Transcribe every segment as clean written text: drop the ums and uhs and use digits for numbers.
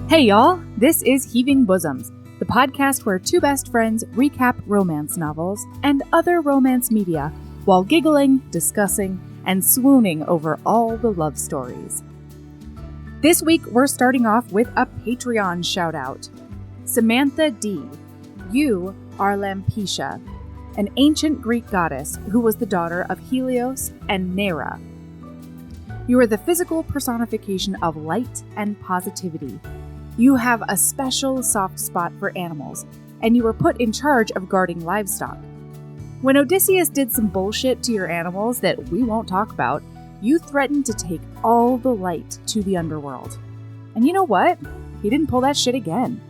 Hey y'all, this is Heaving Bosoms, the podcast where two best friends recap romance novels and other romance media while giggling, discussing, and swooning over all the love stories. This week, we're starting off with a Patreon shout-out. Samantha D, you are Lampetia, an ancient Greek goddess who was the daughter of Helios and Neaera. You are the physical personification of light and positivity. You have a special soft spot for animals, and you were put in charge of guarding livestock. When Odysseus did some bullshit to your animals that we won't talk about, you threatened to take all the light to the underworld. And you know what? He didn't pull that shit again.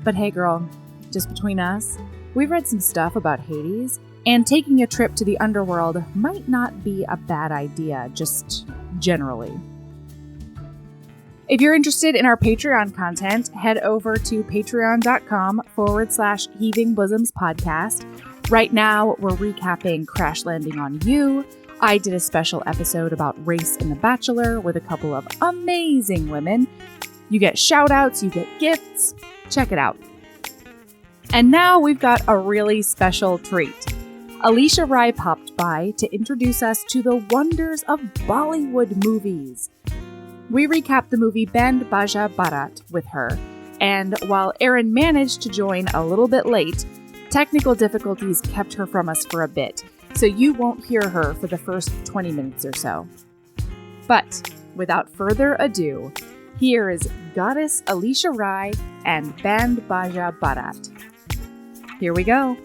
But hey girl, just between us, we've read some stuff about Hades, and taking a trip to the underworld might not be a bad idea, just generally. If you're interested in our Patreon content, head over to patreon.com/Heaving Bosoms podcast. Right now, we're recapping Crash Landing on You. I did a special episode about race in The Bachelor with a couple of amazing women. You get shout outs, you get gifts. Check it out. And now we've got a really special treat. Alisha Rai popped by to introduce us to the wonders of Bollywood movies. We recapped the movie Baaja Baaraat with her, and while Erin managed to join a little bit late, technical difficulties kept her from us for a bit, so you won't hear her for the first 20 minutes or so. But without further ado, here is Goddess Alisha Rai and Band Baaja Baaraat. Here we go.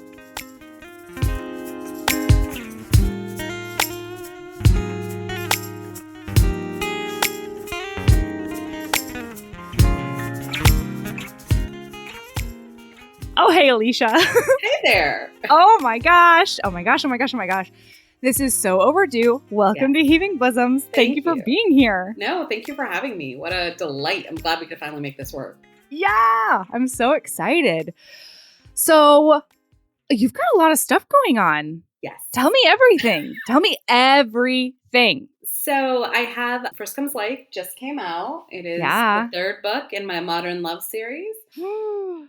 Oh, hey, Alisha. Hey there. Oh my gosh. This is so overdue. Welcome to Heaving Bosoms. Thank you for being here. No, thank you for having me. What a delight. I'm glad we could finally make this work. Yeah, I'm so excited. So, you've got a lot of stuff going on. Yes. Tell me everything. Tell me everything. So I have First Comes Life just came out. It is the third book in my modern love series.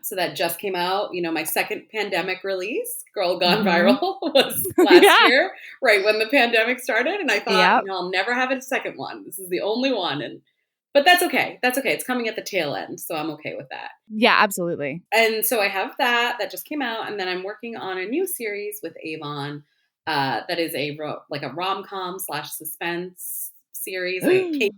So that just came out. You know, my second pandemic release, Girl Gone Viral, was last year, right when the pandemic started. And I thought, I'll never have a second one. This is the only one. But that's okay. That's okay. It's coming at the tail end. So I'm okay with that. Yeah, absolutely. And so I have that just came out. And then I'm working on a new series with Avon. That is a rom-com / suspense series, like a caper.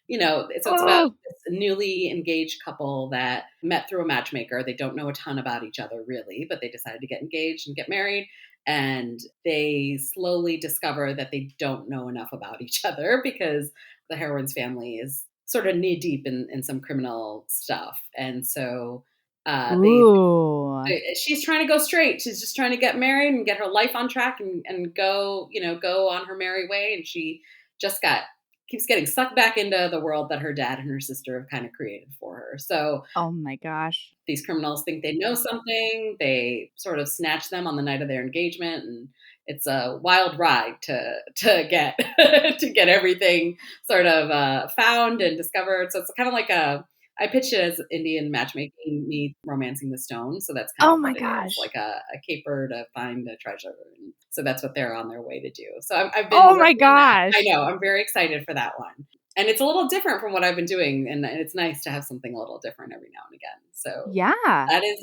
You know, so it's about this newly engaged couple that met through a matchmaker. They don't know a ton about each other really, but they decided to get engaged and get married. And they slowly discover that they don't know enough about each other because the heroine's family is sort of knee deep in some criminal stuff. And so she's trying to go straight. She's just trying to get married and get her life on track and go on her merry way. And she just keeps getting sucked back into the world that her dad and her sister have kind of created for her. So, oh my gosh, these criminals think they know something. They sort of snatch them on the night of their engagement, and it's a wild ride to get to get everything sort of found and discovered. So it's kind of like I pitched it as Indian matchmaking meets Romancing the Stone. So that's kind of what it is, like a caper to find a treasure. And so that's what they're on their way to do. So I've been. Oh my gosh! I know. I'm very excited for that one, and it's a little different from what I've been doing, and it's nice to have something a little different every now and again. So yeah, that is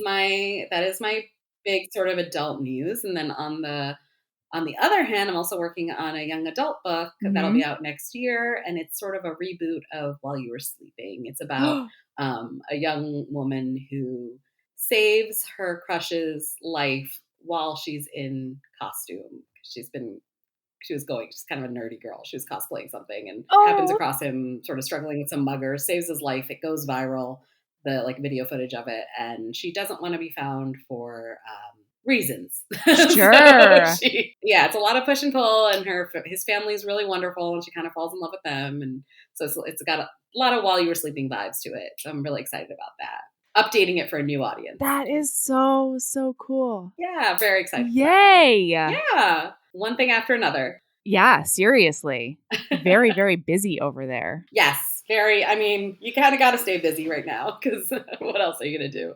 my big sort of adult news. And then on the other hand, I'm also working on a young adult book that'll be out next year, and it's sort of a reboot of While You Were Sleeping. It's about a young woman who saves her crush's life while she's in costume. She's kind of a nerdy girl. She was cosplaying something and happens across him sort of struggling with some muggers, saves his life. It goes viral, the video footage of it. And she doesn't want to be found for reasons. Sure. It's a lot of push and pull, and his family is really wonderful, and she kind of falls in love with them. And so it's got a lot of While You Were Sleeping vibes to it. So I'm really excited about that. Updating it for a new audience. That is so cool. Yeah, very excited. Yay. Yeah. One thing after another. Yeah, seriously. Very, very busy over there. Yes. very, I mean, you kind of got to stay busy right now because what else are you going to do?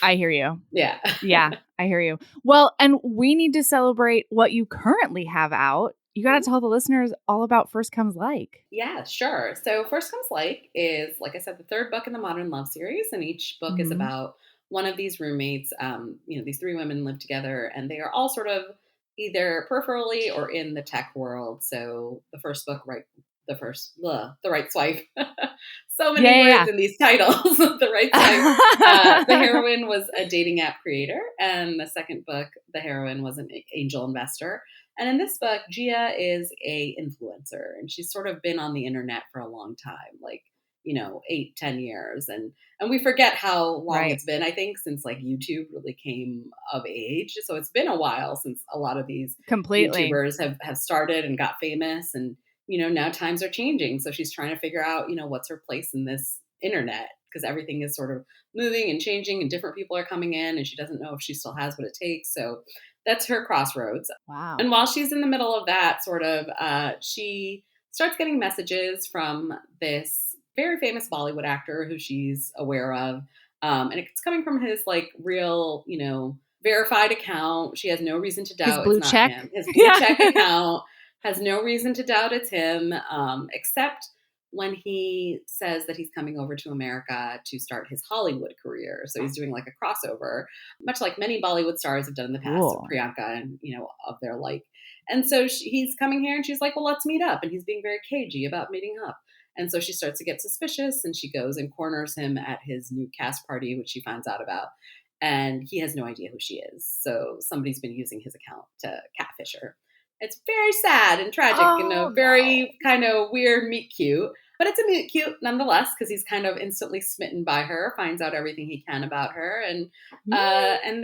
I hear you. Yeah. Yeah, I hear you. Well, and we need to celebrate what you currently have out. You got to tell the listeners all about First Comes Like. Yeah, sure. So First Comes Like is, like I said, the third book in the Modern Love series, and each book is about one of these roommates. These three women live together, and they are all sort of either peripherally or in the tech world. So the first book, right? The right swipe. So many words in these titles. The right swipe. The heroine was a dating app creator, and the second book, the heroine was an angel investor. And in this book, Gia is a influencer, and she's sort of been on the internet for a long time, like 8-10 years, and we forget how long it's been. I think since like YouTube really came of age, so it's been a while since a lot of these YouTubers have started and got famous, and now times are changing. So she's trying to figure out what's her place in this internet because everything is sort of moving and changing, and different people are coming in, and she doesn't know if she still has what it takes. So that's her crossroads. Wow. And while she's in the middle of that, she starts getting messages from this very famous Bollywood actor who she's aware of. And it's coming from his like real, verified account. She has no reason to doubt it's not him. His blue check account has no reason to doubt it's him, except when he says that he's coming over to America to start his Hollywood career. So he's doing like a crossover, much like many Bollywood stars have done in the past, Priyanka and, of their like. And so he's coming here and she's like, well, let's meet up. And he's being very cagey about meeting up. And so she starts to get suspicious and she goes and corners him at his new cast party, which she finds out about. And he has no idea who she is. So somebody's been using his account to catfish her. It's very sad and tragic and a very kind of weird meet cute. But it's a meet cute nonetheless because he's kind of instantly smitten by her, finds out everything he can about her. And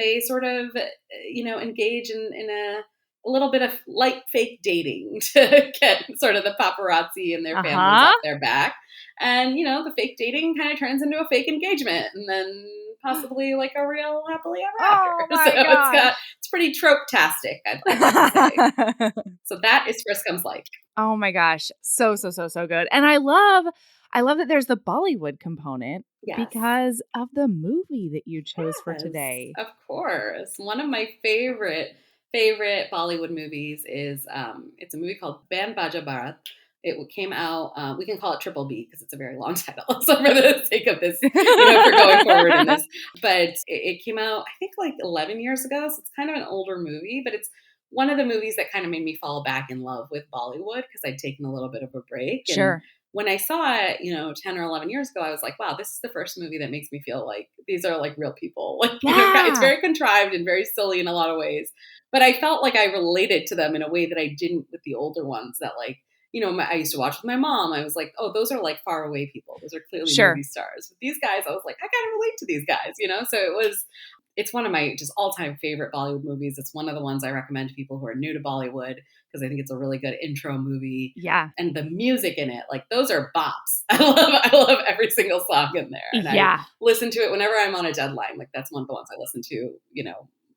they sort of, engage in a little bit of light fake dating to get sort of the paparazzi and their families off their back. And, the fake dating kind of turns into a fake engagement and then possibly like a real happily ever after. It's pretty trope-tastic, I'd like to say. So that is First Comes Like. Oh my gosh. So good. And I love that there's the Bollywood component because of the movie that you chose for today. Of course. One of my favorite Bollywood movies is it's a movie called Baaja Baaraat. It came out, we can call it Triple B because it's a very long title. So for the sake of this, for going forward in this. But it came out, I think like 11 years ago. So it's kind of an older movie, but it's one of the movies that kind of made me fall back in love with Bollywood because I'd taken a little bit of a break. Sure. And when I saw it, 10 or 11 years ago, I was like, wow, this is the first movie that makes me feel like these are like real people. Like, it's very contrived and very silly in a lot of ways. But I felt like I related to them in a way that I didn't with the older ones that like, I used to watch with my mom. I was like, oh, those are like far away people. Those are clearly movie stars. With these guys, I was like, I kind of relate to these guys, So it's one of my just all-time favorite Bollywood movies. It's one of the ones I recommend to people who are new to Bollywood because I think it's a really good intro movie. Yeah. And the music in it, like those are bops. I love every single song in there. And I listen to it whenever I'm on a deadline. Like that's one of the ones I listen to,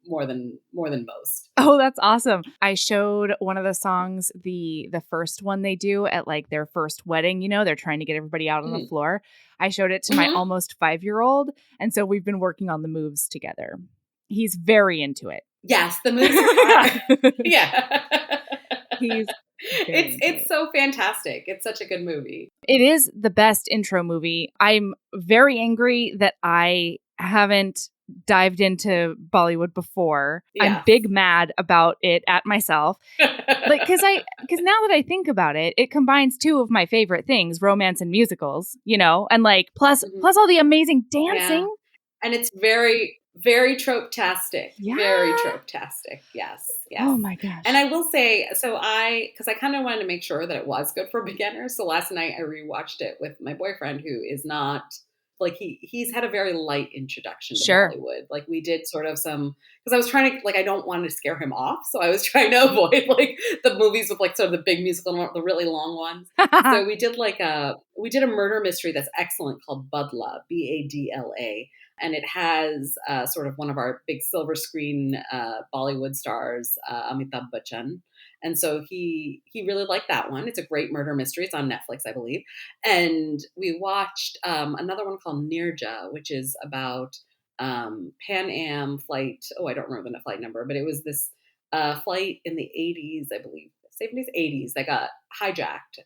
more than most. Oh, that's awesome. I showed one of the songs, the first one they do at like their first wedding, they're trying to get everybody out on the floor. I showed it to my almost 5-year-old. And so we've been working on the moves together. He's very into it. Yes, the moves are fun. Yeah. It's so fantastic. It's such a good movie. It is the best intro movie. I'm very angry that I haven't dived into Bollywood before. I'm big mad about it at myself. Like because now that I think about it, it combines two of my favorite things, romance and musicals, and like plus all the amazing dancing. Yeah. And it's very, very trope-tastic. Yeah. Very trope-tastic. Yes. Oh my gosh. And I will say, because I kind of wanted to make sure that it was good for beginners. So last night I rewatched it with my boyfriend who is not like he's had a very light introduction to Bollywood. Like we did sort of some, because I was trying to, like, I don't want to scare him off. So I was trying to avoid like the movies with like sort of the big musical, the really long ones. So we did a murder mystery that's excellent called Badla, Badla. And it has sort of one of our big silver screen Bollywood stars, Amitabh Bachchan. And so he really liked that one. It's a great murder mystery. It's on Netflix, I believe. And we watched another one called Neaera, which is about Pan Am flight. Oh, I don't remember the flight number, but it was this flight in the 80s, I believe, 70s, 80s that got hijacked.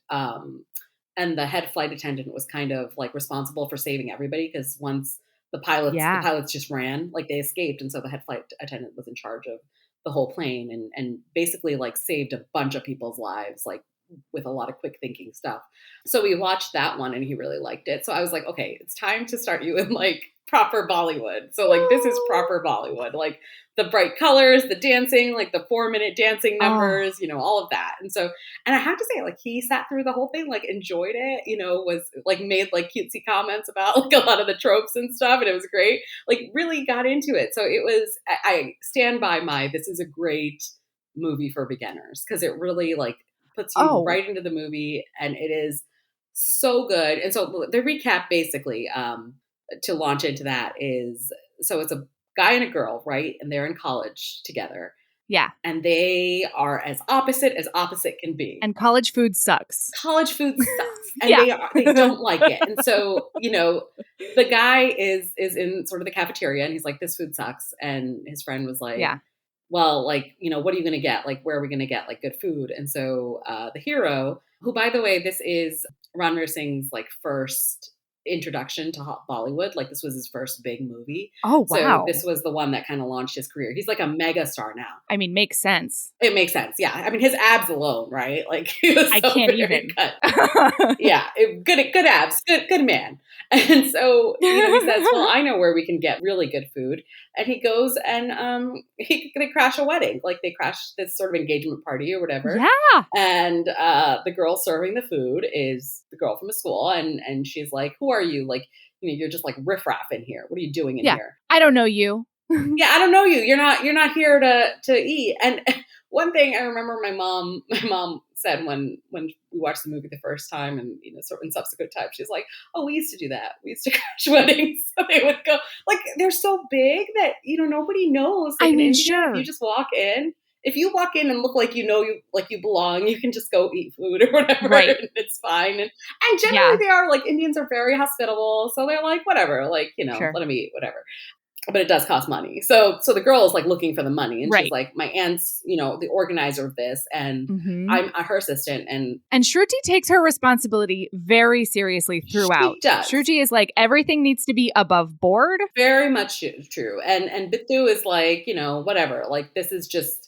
And the head flight attendant was kind of like responsible for saving everybody because once the pilots just ran, like they escaped. And so the head flight attendant was in charge of the whole plane and basically like saved a bunch of people's lives, like with a lot of quick thinking stuff. So we watched that one and he really liked it. So I was like, okay, it's time to start you in like proper Bollywood. So like this is proper Bollywood, like the bright colors, the dancing, like the 4-minute dancing numbers, all of that. And I have to say, like, he sat through the whole thing, like enjoyed it, was like made like cutesy comments about like a lot of the tropes and stuff. And it was great, like really got into it. So it was, I stand by this is a great movie for beginners because it really like puts you right into the movie and it is so good. And so the recap basically, to launch into that is, so it's a guy and a girl, right? And they're in college together. Yeah. And they are as opposite can be. And college food sucks. College food sucks. And they don't like it. And so, the guy is in sort of the cafeteria and he's like, this food sucks. And his friend was like, well, like, what are you going to get? Like, where are we going to get like good food? And so the hero, who, by the way, this is Ranveer Singh's like first introduction to Bollywood. Like this was his first big movie. Oh, wow. So this was the one that kind of launched his career. He's like a mega star now. I mean, makes sense. It makes sense. Yeah. I mean, his abs alone, right? Like he was I can't even. Cut. Yeah. Good abs. Good man. And so, he says, well, I know where we can get really good food. And he goes and they crash a wedding. Like they crash this sort of engagement party or whatever. Yeah. And the girl serving the food is the girl from the school. And she's like, who are you? Like, you're just like riffraff in here. What are you doing in here? I don't know you. Yeah, I don't know you. You're not here to eat. And one thing I remember my mom said when we watched the movie the first time and sort of in subsequent times, she's like, oh, we used to do that. We used to crash weddings. So they would go, like, they're so big that nobody knows. Like, I mean, sure. If you just walk in. If you walk in and look like you belong, you can just go eat food or whatever, right. And it's fine. And generally they are like, Indians are very hospitable, so they're like, whatever, like sure. Let them eat whatever. But it does cost money. So the girl is like looking for the money, and she's like, my aunt's the organizer of this, and I'm her assistant, and Shruti takes her responsibility very seriously throughout. She does. Shruti is like, everything needs to be above board. Very much true. And Bittu is like, whatever. Like this is just.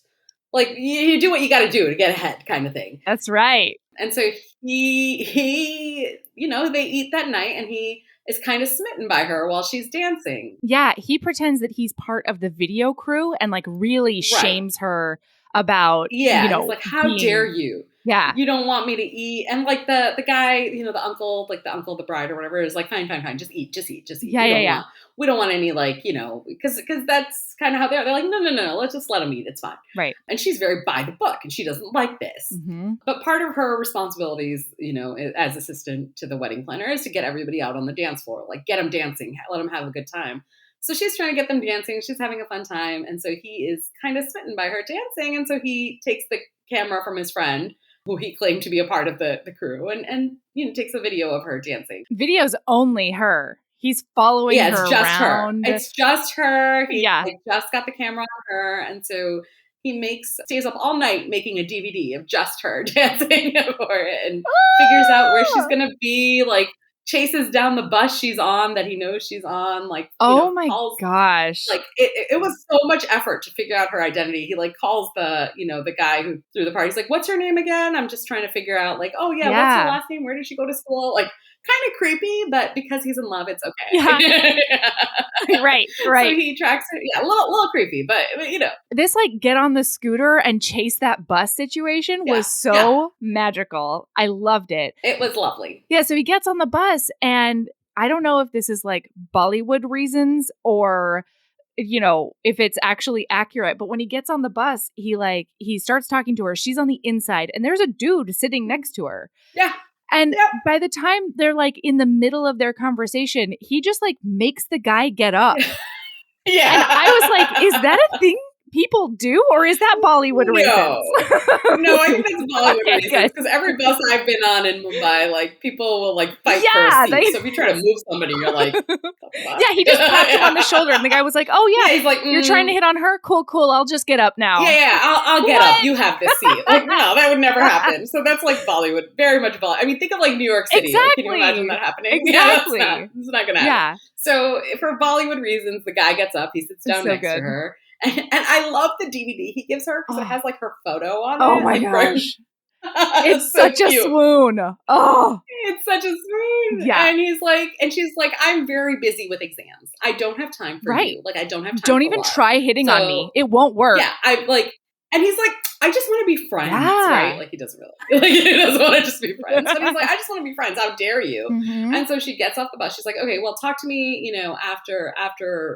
Like, you do what you got to do to get ahead kind of thing. That's right. And so he they eat that night and he is kind of smitten by her while she's dancing. Yeah, he pretends that he's part of the video crew and like really shames her about, he's like, how dare you? Yeah. You don't want me to eat. And like the guy, the uncle, like the uncle of the bride or whatever is like, fine. Just eat. Yeah. We don't want any like, because that's kind of how they're like, no, let's just let them eat. It's fine. Right. And she's very by the book and she doesn't like this. Mm-hmm. But part of her responsibilities, as assistant to the wedding planner is to get everybody out on the dance floor, like get them dancing, let them have a good time. So she's trying to get them dancing. She's having a fun time. And so he is kind of smitten by her dancing. And so he takes the camera from his friend, who he claimed to be a part of the crew, and takes a video of her dancing. Video's only her. He's following her around. It's just her. He just got the camera on her. And so he stays up all night making a DVD of just her dancing for it and figures out where she's going to be, like, chases down the bus she's on that he knows she's on, like, gosh. Like it was so much effort to figure out her identity. He like calls the guy who threw the party. He's like, what's her name again? I'm just trying to figure out like, what's her last name? Where did she go to school? Like kind of creepy, but because he's in love, it's okay. Yeah. Right. So he tracks her. Yeah, a little creepy, but This like get on the scooter and chase that bus situation was so magical. I loved it. It was lovely. Yeah, so he gets on the bus and I don't know if this is like Bollywood reasons or if it's actually accurate, but when he gets on the bus, he starts talking to her. She's on the inside and there's a dude sitting next to her. Yeah. And by the time they're like in the middle of their conversation, he just like makes the guy get up. Yeah. And I was like, is that a thing people do, or is that Bollywood reasons? No, I think that's Bollywood reasons. Because every bus I've been on in Mumbai, like people will like fight for a seat. So if you try to move somebody, you're like, yeah, he just tapped him on the shoulder, and the guy was like, "Oh yeah, he's like, you're trying to hit on her? Cool. I'll just get up now." Yeah, I'll get up. You have this seat. Like, no, that would never happen. So that's like Bollywood, very much Bollywood. I mean, think of like New York City. Exactly. Like, can you imagine that happening? Exactly. Yeah, it's not going to happen. Yeah. So for Bollywood reasons, the guy gets up, he sits down next to her. And I love the DVD he gives her because it has like her photo on it. Oh my gosh. It's such a swoon. Oh. It's such a swoon. Yeah. And he's like, and she's like, I'm very busy with exams. I don't have time for you. Like, I don't have time Don't for even love. try hitting on me. It won't work. Yeah. I like, and he's like, I just want to be friends, right? Like, he doesn't really. Like, he doesn't want to just be friends. But he's like, I just want to be friends. How dare you? Mm-hmm. And so she gets off the bus. She's like, okay, well, talk to me, you know, after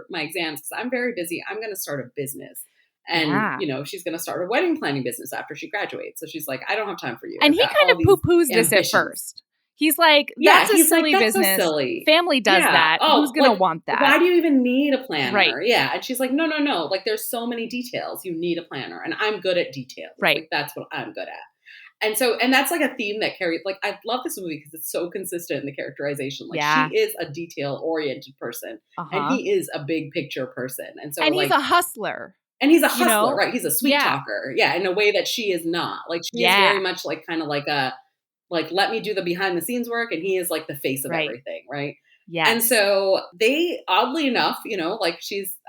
my exams, because I'm very busy. I'm going to start a business. And, you know, she's going to start a wedding planning business after she graduates. So she's like, I don't have time for you. And he kind of poo-poos this at first. He's like, that's a silly business. So silly. Family does that. Who's going to want that? Why do you even need a planner? Right. Yeah. And she's like, no. Like, there's so many details. You need a planner. And I'm good at details. Right. Like, that's what I'm good at. And that's like a theme that carries, like, I love this movie because it's so consistent in the characterization. Like, she is a detail-oriented person. And he is a big picture person. And so, he's a hustler. And he's a hustler, right? He's a sweet talker. Yeah, in a way that she is not. Like, she is very much like kind of like a, like, let me do the behind the scenes work. And he is like the face of everything, right? Yeah. And so they, oddly enough, you know, like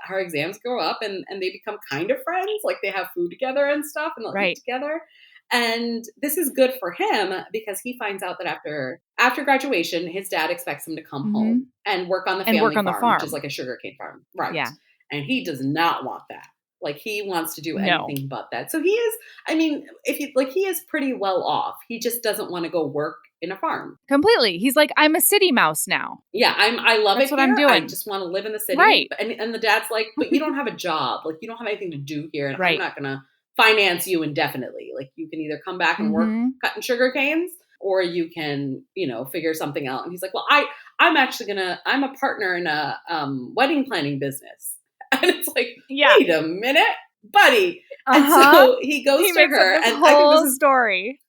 her exams grow up and they become kind of friends. Like, they have food together and stuff and they'll eat together. And this is good for him because he finds out that after graduation, his dad expects him to come home and work on the family farm, which is like a sugarcane farm. Right. Yeah. And he does not want that. Like, he wants to do anything but that. So he is, I mean, he is pretty well off. He just doesn't want to go work in a farm. Completely. He's like, I'm a city mouse now. Yeah, I love That's it what here. I'm doing. I just want to live in the city. Right. And the dad's like, but you don't have a job. Like, you don't have anything to do here. And I'm not going to finance you indefinitely. Like, you can either come back and work cutting sugar canes, or you can, you know, figure something out. And he's like, well, I'm a partner in a wedding planning business. And it's like, wait a minute, buddy. And so he goes to her. And I think this is story.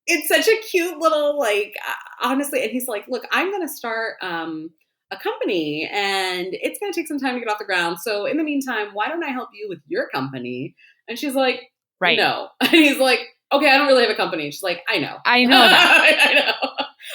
It's such a cute little, like, honestly. And he's like, look, I'm going to start a company and it's going to take some time to get off the ground. So in the meantime, why don't I help you with your company? And she's like, no. And he's like, okay, I don't really have a company. And she's like, I know. I know that. I know.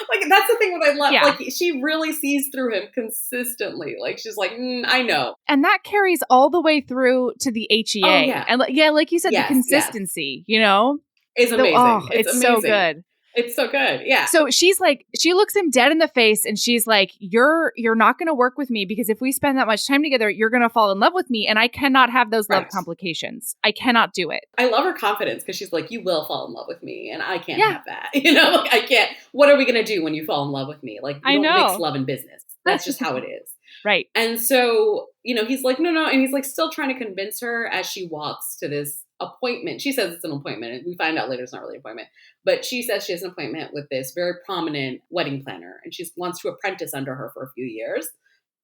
Like, that's the thing that I love. Yeah. Like, she really sees through him consistently. Like, she's like, I know. And that carries all the way through to the HEA. Oh, yeah. And like you said, the consistency, you know? Is amazing. It's amazing. So good. It's so good. Yeah. So she's like, she looks him dead in the face and she's like, you're not going to work with me because if we spend that much time together, you're going to fall in love with me. And I cannot have those love complications. I cannot do it. I love her confidence because she's like, you will fall in love with me and I can't have that. You know, like, I can't. What are we going to do when you fall in love with me? Like, you don't mix love and business. That's just how it is. Right. And so, you know, he's like, no. And he's like still trying to convince her as she walks to this appointment. She says it's an appointment. And we find out later it's not really an appointment. But she says she has an appointment with this very prominent wedding planner. And she wants to apprentice under her for a few years,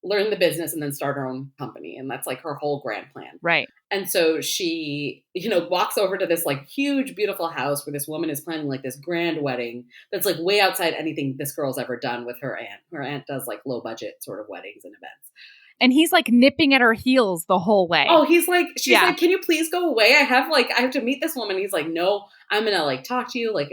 learn the business, and then start her own company. And that's like her whole grand plan. Right. And so she, you know, walks over to this like huge, beautiful house where this woman is planning like this grand wedding that's like way outside anything this girl's ever done with her aunt. Her aunt does like low budget sort of weddings and events. And he's like nipping at her heels the whole way. Oh, she's like, can you please go away? I have to meet this woman. He's like, no, I'm going to like talk to you. Like,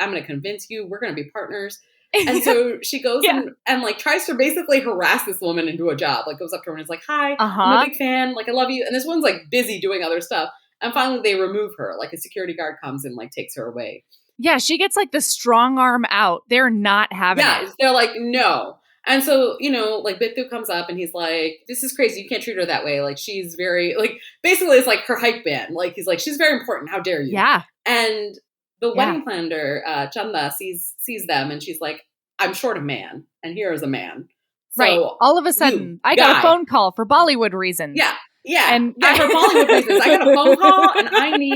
I'm going to convince you. We're going to be partners. And so she goes and like tries to basically harass this woman into a job. Like, goes up to her and is like, hi, I'm a big fan. Like, I love you. And this one's like busy doing other stuff. And finally they remove her. Like, a security guard comes and like takes her away. Yeah. She gets like the strong arm out. They're not having it. Yeah. They're like, no. And so, you know, like Bithu comes up and he's like, this is crazy. You can't treat her that way. Like, she's very, like, basically it's like her hype band. Like, he's like, she's very important. How dare you? Yeah. And the wedding planner, Chanda, sees them and she's like, I'm short of man. And here is a man. So right. All of a sudden, I got a phone call for Bollywood reasons. Yeah. Yeah. And yeah, for Bollywood reasons. I got a phone call and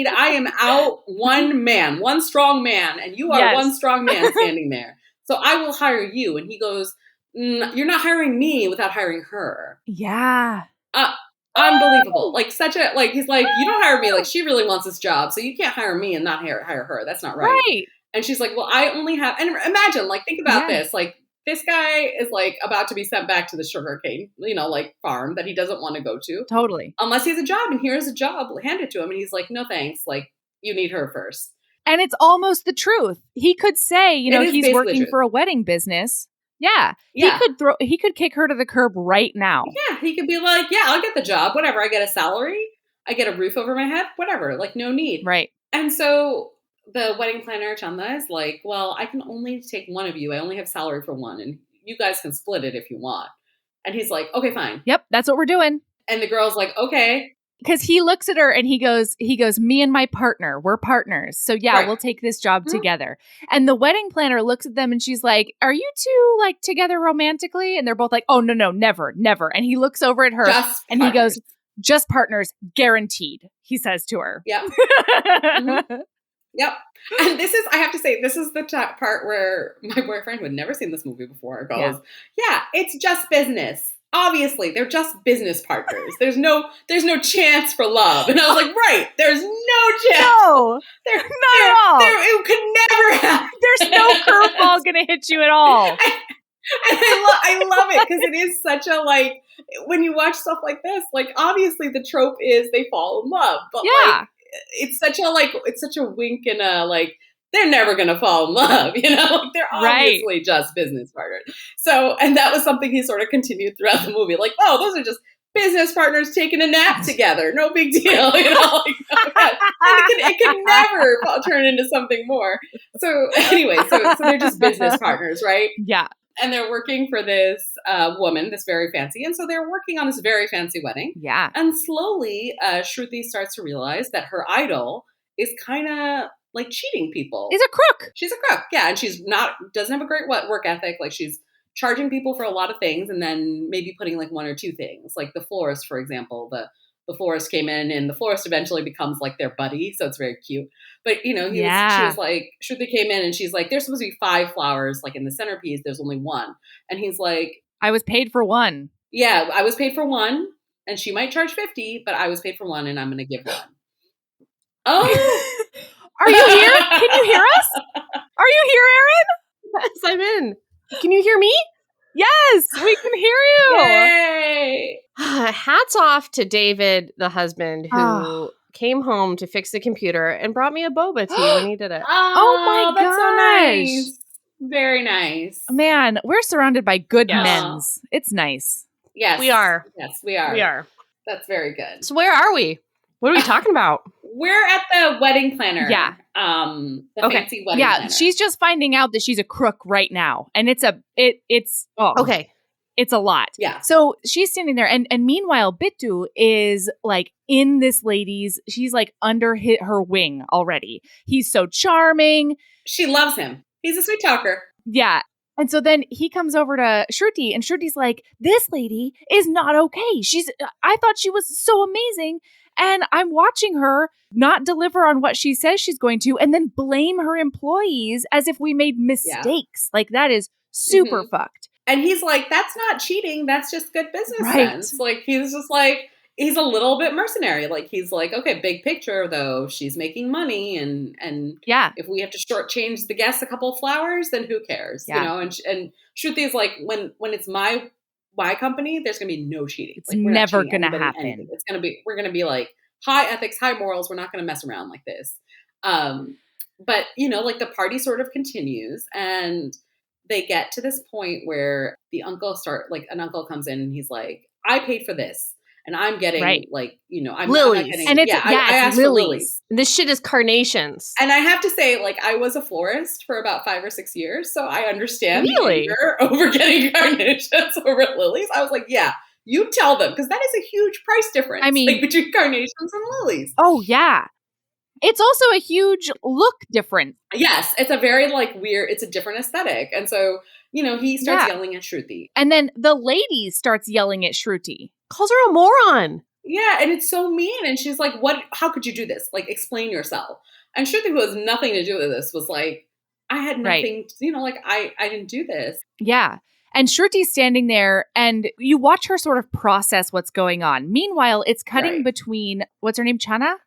I am out one strong man, and you are one strong man standing there. So I will hire you. And he goes, you're not hiring me without hiring her. Yeah. Unbelievable. Like he's like, you don't hire me. Like, she really wants this job. So you can't hire me and not hire her. That's not right. Right. And she's like, well, I only have, and imagine, like, think about this. Like, this guy is like about to be sent back to the sugarcane, like farm that he doesn't want to go to. Totally. Unless he has a job, and here's a job handed to him. And he's like, no, thanks. Like, you need her first. And it's almost the truth. He could say, he's working for a wedding business. Yeah. He could kick her to the curb right now. Yeah. He could be like, yeah, I'll get the job. Whatever. I get a salary. I get a roof over my head. Whatever. Like, no need. Right. And so the wedding planner, Chanda, is like, well, I can only take one of you. I only have salary for one. And you guys can split it if you want. And he's like, okay, fine. Yep. That's what we're doing. And the girl's like, okay. Because he looks at her and he goes, me and my partner, we're partners. So yeah, we'll take this job together. And the wedding planner looks at them and she's like, are you two like together romantically? And they're both like, oh, no, never. And he looks over at her and he goes, just partners, guaranteed, he says to her. Yep. Yep. And I have to say, this is the part where my boyfriend, who had never seen this movie before, goes, yeah, it's just business. Obviously, they're just business partners. There's no chance for love. And I was like, right, there's no chance. No, not at all. It could never happen. There's no curveball going to hit you at all. And I love it because it is such a, like, when you watch stuff like this, like, obviously the trope is they fall in love. But like, it's such a wink and a, like, they're never going to fall in love, like, they're obviously just business partners. So, and that was something he sort of continued throughout the movie. Like, oh, those are just business partners taking a nap together. No big deal. Like, it can never turn into something more. So anyway, so they're just business partners, right? Yeah. And they're working for this woman, this very fancy. And so they're working on this very fancy wedding. Yeah. And slowly, Shruti starts to realize that her idol is kind of like cheating people. She's a crook. She's a crook. Yeah. And doesn't have a great work ethic. Like, she's charging people for a lot of things and then maybe putting like one or two things. Like the florist, for example, the florist came in and the florist eventually becomes like their buddy. So it's very cute. But, she was like, Shruti came in and she's like, there's supposed to be 5 flowers, like in the centerpiece, there's only 1. And he's like, I was paid for 1. Yeah, I was paid for 1 and she might charge 50, but I was paid for 1 and I'm going to give 1. Oh, are you here? Can you hear us? Are you here, Erin? Yes, I'm in. Can you hear me? Yes, we can hear you. Yay. Hats off to David, the husband, who came home to fix the computer and brought me a boba tea when he did it. Oh my that's gosh. so nice. Very nice. Man, we're surrounded by good men's. It's nice. Yes. We are. Yes, we are. We are. That's very good. So where are we? What are we talking about? We're at the wedding planner. Yeah. The fancy wedding planner. She's just finding out that she's a crook right now. And it's a lot. Yeah. So she's standing there and meanwhile, Bittu is like in this lady's, she's like under her wing already. He's so charming. She loves him. He's a sweet talker. Yeah. And so then he comes over to Shruti and Shruti's like, this lady is not okay. I thought she was so amazing. And I'm watching her not deliver on what she says she's going to and then blame her employees as if we made mistakes. Like, that is super fucked. And he's like, that's not cheating. That's just good business sense. Like, he's just like, he's a little bit mercenary. Like, he's like, okay, big picture, though. She's making money. And if we have to shortchange the guests a couple of flowers, then who cares? Yeah. And Shruti is like, when it's my company, there's going to be no cheating. It's like, never going to happen. Anything. We're going to be like high ethics, high morals. We're not going to mess around like this. But, like the party sort of continues and they get to this point where an uncle comes in and he's like, I paid for this. And I'm getting I'm lilies. I'm getting, and it's I asked for lilies. This shit is carnations. And I have to say, like, I was a florist for about 5 or 6 years, so I understand the anger over getting carnations over lilies. I was like, yeah, you tell them, because that is a huge price difference. I mean, between carnations and lilies. Oh yeah. It's also a huge look difference. Yes, it's a very weird, it's a different aesthetic. And so, he starts yelling at Shruti. And then the lady starts yelling at Shruti. Calls her a moron. Yeah, and it's so mean. And she's like, "What? How could you do this? Like, explain yourself." And Shruti, who has nothing to do with this, was like, "I had nothing. Like I didn't do this." Yeah. And Shruti's standing there, and you watch her sort of process what's going on. Meanwhile, it's cutting between, what's her name, Chanda,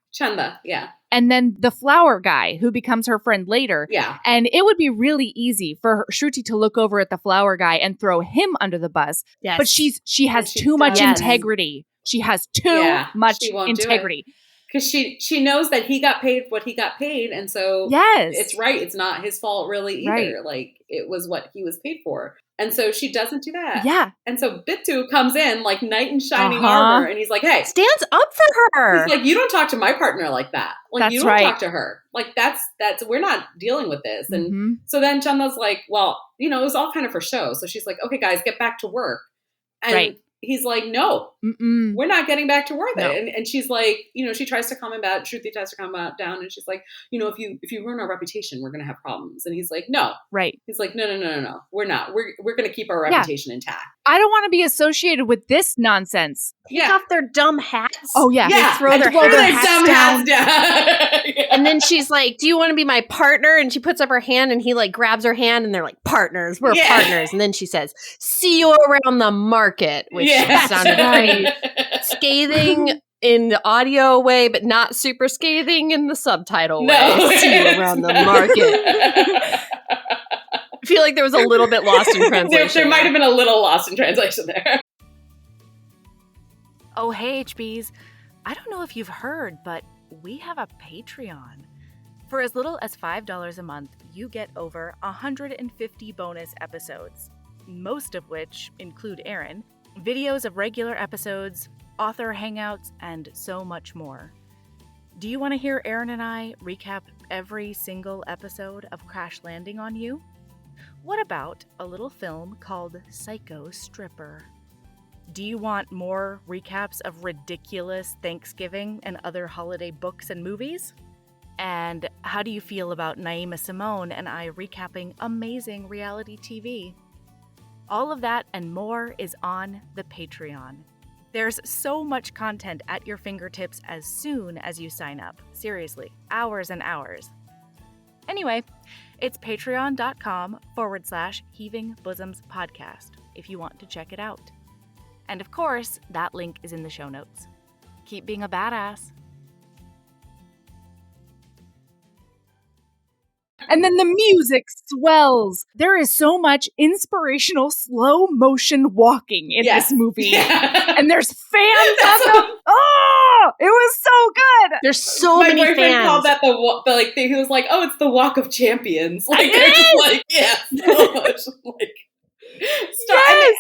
yeah. And then the flower guy, who becomes her friend later. Yeah. And it would be really easy for Shruti to look over at the flower guy and throw him under the bus. Yes. But she has too much integrity. She has too much integrity. Because she knows that he got paid what he got paid, and so it's right. It's not his fault really either. Right. Like, it was what he was paid for. And so she doesn't do that. Yeah. And so Bittu comes in like knight in shining armor, and he's like, "Hey." Stands up for her. He's like, "You don't talk to my partner like that. Like, That's you don't right. talk to her. Like, that's we're not dealing with this." And so then Chanda's like, "Well, it was all kind of for show." So she's like, "Okay, guys, get back to work." And he's like, "No, we're not getting back to work." No. And she's like, she tries to calm him down. Shruti tries to calm him down. And she's like, if you ruin our reputation, we're going to have problems. And he's like, "No." Right. He's like, no. We're not. We're going to keep our reputation intact. I don't want to be associated with this nonsense. Take off their dumb hats. Oh, yeah. They throw their dumb hats down. And then she's like, "Do you want to be my partner?" And she puts up her hand, and he like grabs her hand, and they're like, "Partners. We're partners." And then she says, "See you around the market," which sounded pretty scathing in the audio way, but not super scathing in the subtitle way. "See you around the market." I feel like there was a little bit lost in translation. There might have been a little lost in translation there. Oh, hey, HBs. I don't know if you've heard, but we have a Patreon. For as little as $5 a month, you get over 150 bonus episodes, most of which include Aaron, videos of regular episodes, author hangouts, and so much more. Do you want to hear Aaron and I recap every single episode of Crash Landing on You? What about a little film called Psycho Stripper? Do you want more recaps of ridiculous Thanksgiving and other holiday books and movies? And how do you feel about Naima Simone and I recapping amazing reality TV? All of that and more is on the Patreon. There's so much content at your fingertips as soon as you sign up. Seriously, hours and hours. Anyway, it's patreon.com/Heaving Bosoms Podcast if you want to check it out. And of course, that link is in the show notes. Keep being a badass. And then the music swells. There is so much inspirational slow motion walking in this movie. Yeah. And there's fans on them. Oh, it was so good. There's so many fans. My boyfriend called that he was like, "Oh, it's the Walk of Champions." Like, they're just like, so much. Like,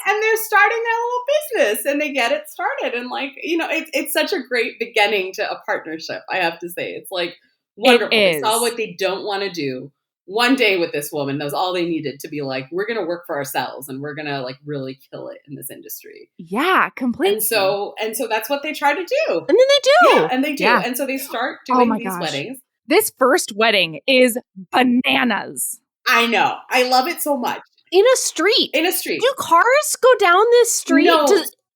and they're starting their little business, and they get it started. And like, it's such a great beginning to a partnership, I have to say. It's like wonderful. They saw what they don't want to do. One day with this woman, that was all they needed to be like, we're going to work for ourselves and we're going to like really kill it in this industry. Yeah, completely. And so that's what they try to do. And then they do. Yeah, and they do. Yeah. And so they start doing these weddings. This first wedding is bananas. I know. I love it so much. In a street. Do cars go down this street? No.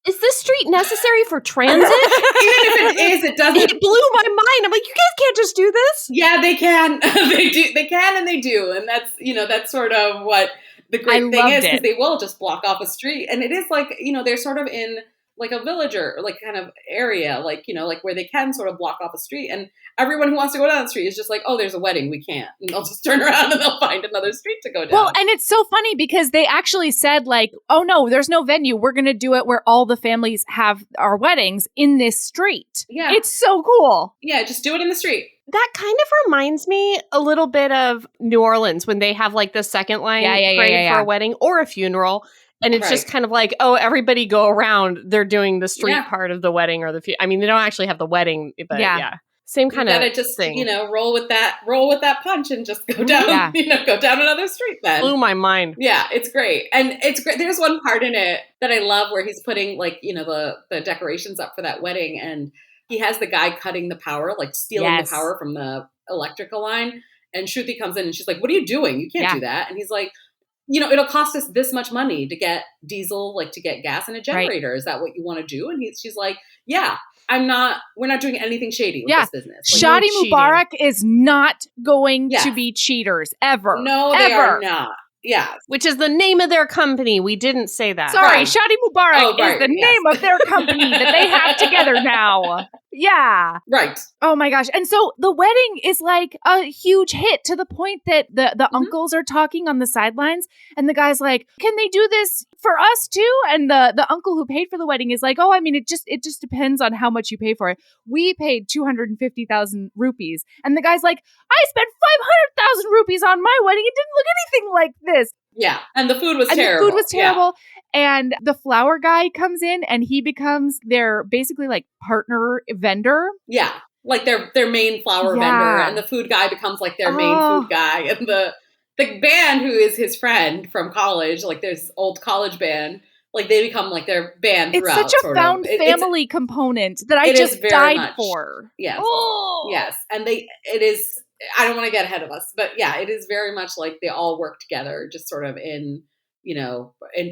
Is this street necessary for transit? Even if it is, it doesn't. It blew my mind. I'm like, you guys can't just do this. Yeah, they can. They do. They can and they do. And that's sort of what the great thing is, because they will just block off a street. And it is like, they're sort of in like a villager, like kind of area, like, like where they can sort of block off a street. And everyone who wants to go down the street is just like, "Oh, there's a wedding. We can't." And they'll just turn around and they'll find another street to go down. Well, and it's so funny because they actually said like, "Oh no, there's no venue. We're going to do it where all the families have our weddings in this street." Yeah. It's so cool. Yeah. Just do it in the street. That kind of reminds me a little bit of New Orleans when they have like the second line parade for a wedding or a funeral. And it's just kind of like, oh, everybody go around. They're doing the street part of the wedding or I mean, they don't actually have the wedding, but same kind of thing. Roll with that punch and just go down, go down another street then. Blew my mind. Yeah, it's great. And it's great. There's one part in it that I love where he's putting like, the decorations up for that wedding, and he has the guy cutting the power, like stealing the power from the electrical line. And Shruti comes in and she's like, "What are you doing? You can't do that." And he's like, "It'll cost us this much money to get diesel, like to get gas in a generator. Right. Is that what you want to do?" And she's like, "Yeah, we're not doing anything shady with this business. Like, Shadi Mubarak is not going to be cheaters ever. No, they are not. Yeah. Which is the name of their company. We didn't say that. Sorry, Shadi Mubarak is the name of their company that they have together now. Yeah. Right. Oh my gosh. And so the wedding is like a huge hit to the point that the uncles are talking on the sidelines and the guy's like, can they do this for us too? And the uncle who paid for the wedding is like, oh, I mean, it just depends on how much you pay for it. We paid 250,000 rupees. And the guy's like, I spent 500,000 rupees on my wedding. It didn't look anything like this. Yeah. And the food was terrible. Yeah. And the flower guy comes in and he becomes their basically like partner vendor. Yeah. Like their main flower vendor. And the food guy becomes like their main food guy. And the band who is his friend from college, like this old college band, like they become like their band throughout. It's such a found family component that I just died for. Yes. Oh. Yes. And I don't want to get ahead of us, but yeah, it is very much like they all work together, just sort of in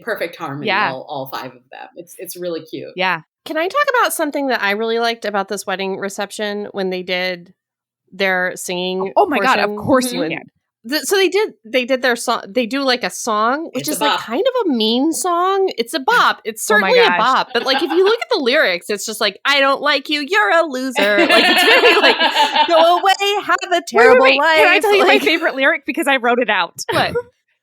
perfect harmony, all five of them. It's really cute. Yeah. Can I talk about something that I really liked about this wedding reception when they did their singing? Oh my God, of course you can. So they did their song. They do like a song, which is like kind of a mean song. It's a bop. It's certainly a bop. But like if you look at the lyrics, it's just like, I don't like you. You're a loser. Like it's very like, go away, have a terrible life. Can I tell you my favorite lyric because I wrote it out? What?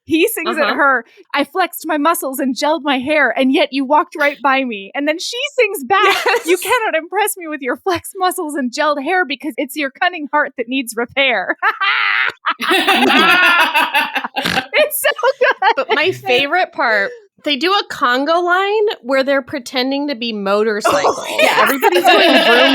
He sings at her, I flexed my muscles and gelled my hair, and yet you walked right by me. And then she sings back, you cannot impress me with your flexed muscles and gelled hair because it's your cunning heart that needs repair. It's so good. But my favorite part, they do a Congo line where they're pretending to be motorcycles. Oh, yeah. Everybody's doing vroom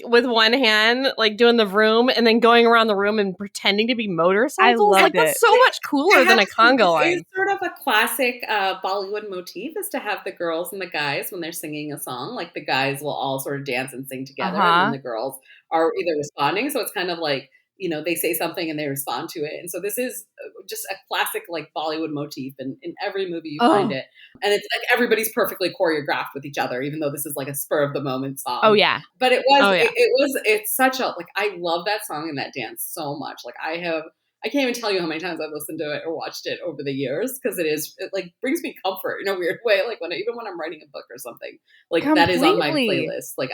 vroom, with one hand, like doing the vroom, and then going around the room and pretending to be motorcycles. I loved it. That's so much cooler than a Congo line. It's sort of a classic Bollywood motif is to have the girls and the guys when they're singing a song, like the guys will all sort of dance and sing together, and then the girls are either responding. So it's kind of like, they say something and they respond to it. And so this is just a classic like Bollywood motif. And in every movie you find it. And it's like everybody's perfectly choreographed with each other, even though this is like a spur of the moment song. Oh, yeah. But it's such a, like, I love that song and that dance so much. Like I can't even tell you how many times I've listened to it or watched it over the years because it like brings me comfort in a weird way. Like even when I'm writing a book or something, like that is on my playlist. Like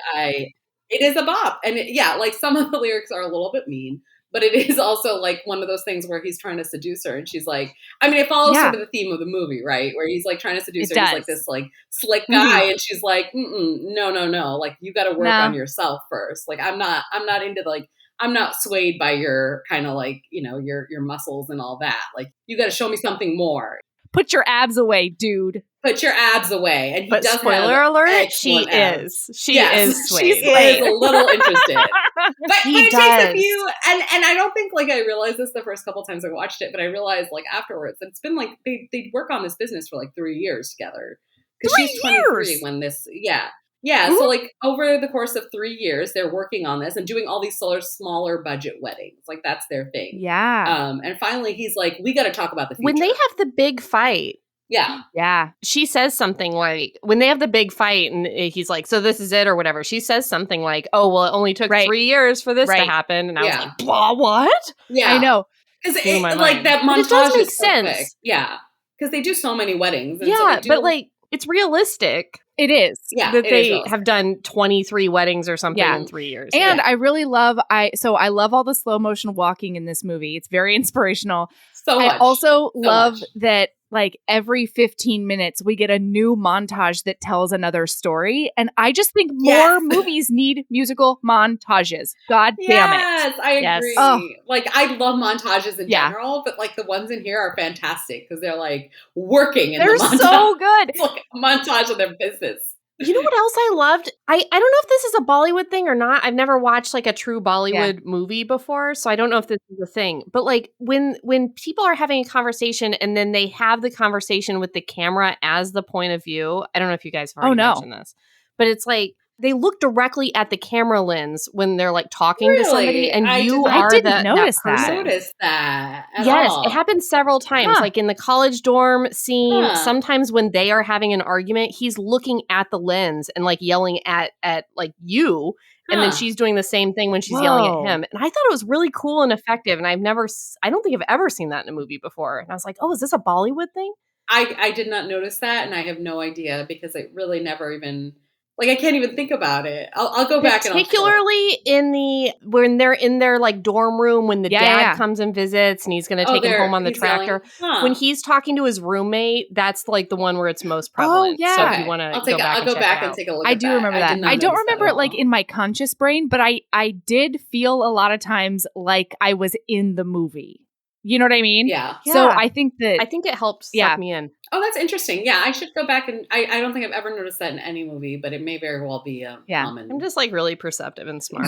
it is a bop. And like some of the lyrics are a little bit mean. But it is also like one of those things where he's trying to seduce her and she's like, I mean, it follows sort of the theme of the movie, right? Where he's like trying to seduce her. He's like this like slick guy and she's like, no. Like you got to work on yourself first. Like I'm not into like, I'm not swayed by your kind of like, your muscles and all that. Like you got to show me something more. Put your abs away, dude. Put your abs away. And he but does spoiler alert, she abs. is. She is swayed. She is a little interested. But it takes a few, and I don't think like I realized this the first couple times I watched it, but I realized like afterwards, it's been like they work on this business for like 3 years together. Because she's 23 when this, Yeah, so like over the course of 3 years, they're working on this and doing all these smaller budget weddings. Like that's their thing. Yeah. And finally he's like, we got to talk about the future. When they have the big fight. Yeah. Yeah. She says something like, when they have the big fight and he's like, so this is it or whatever. She says something like, oh, well, it only took 3 years for this to happen. And I was like, blah, what? Yeah. I know. Because like that montage it does make is sense. Perfect. Yeah. Because they do so many weddings. And yeah, but like, it's realistic. It is. Yeah. That they have done 23 weddings or something in 3 years. And I really love, I love all the slow motion walking in this movie. It's very inspirational. So much. I also love that like every 15 minutes we get a new montage that tells another story. And I just think more movies need musical montages. God damn it. Yes, I agree. Oh. Like I love montages in general, but like the ones in here are fantastic because they're like working in they're the montage. So good. It's like a montage of their business. You know what else I loved? I don't know if this is a Bollywood thing or not. I've never watched like a true Bollywood movie before, so I don't know if this is a thing. But like when people are having a conversation and then they have the conversation with the camera as the point of view, I don't know if you guys have already mentioned this, but it's like they look directly at the camera lens when they're like talking to somebody, and I you did not- are I didn't that notice person. that. notice that at Yes, all. it happens several times. Huh. Like in the college dorm scene, Huh. sometimes when they are having an argument, he's looking at the lens and like yelling at like you, and then Huh. she's doing the same thing when she's yelling Whoa. at him. And I thought it was really cool and effective. And I don't think I've ever seen that in a movie before. And I was like, oh, is this a Bollywood thing? I did not notice that, and I have no idea because it really never even I can't even think about it. I'll go back and particularly when they're in their like dorm room when the dad comes and visits and he's going to take him home on the tractor. When he's talking to his roommate, that's like the one where it's most prevalent. Oh, yeah. So if you want to I'll go back and take a look. I at do that. remember that. I don't remember it like all. in my conscious brain, but I did feel a lot of times like I was in the movie. You know what I mean? Yeah. So I think it helps suck me in. Oh, that's interesting. Yeah, I should go back and I don't think I've ever noticed that in any movie, but it may very well be common. I'm just like really perceptive and smart.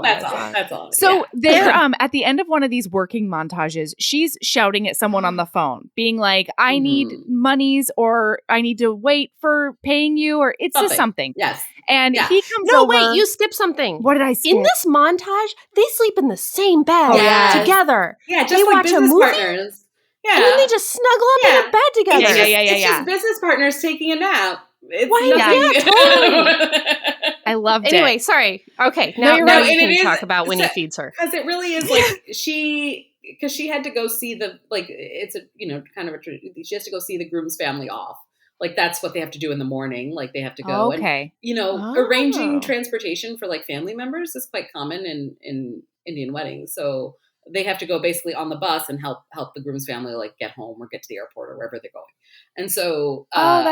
That's all. So they're at the end of one of these working montages, she's shouting at someone on the phone, being like, I need monies, or I need to wait for paying you, or it's just something. Yes. And he comes No, over. wait, you skipped something. What did I skip? In this montage, they sleep in the same bed together. Yeah, just they like watch business a movie, partners. Yeah. and then they just snuggle up in a bed together. It's just business partners taking a nap. It's totally. I loved it. Anyway, sorry. Okay, now you can talk about when he feeds her. Because it really is like because she had to go see it's a kind of she has to go see the groom's family off. Like that's what they have to do in the morning. Like they have to go and arranging transportation for like family members is quite common in Indian weddings. So they have to go basically on the bus and help the groom's family like get home or get to the airport or wherever they're going. And so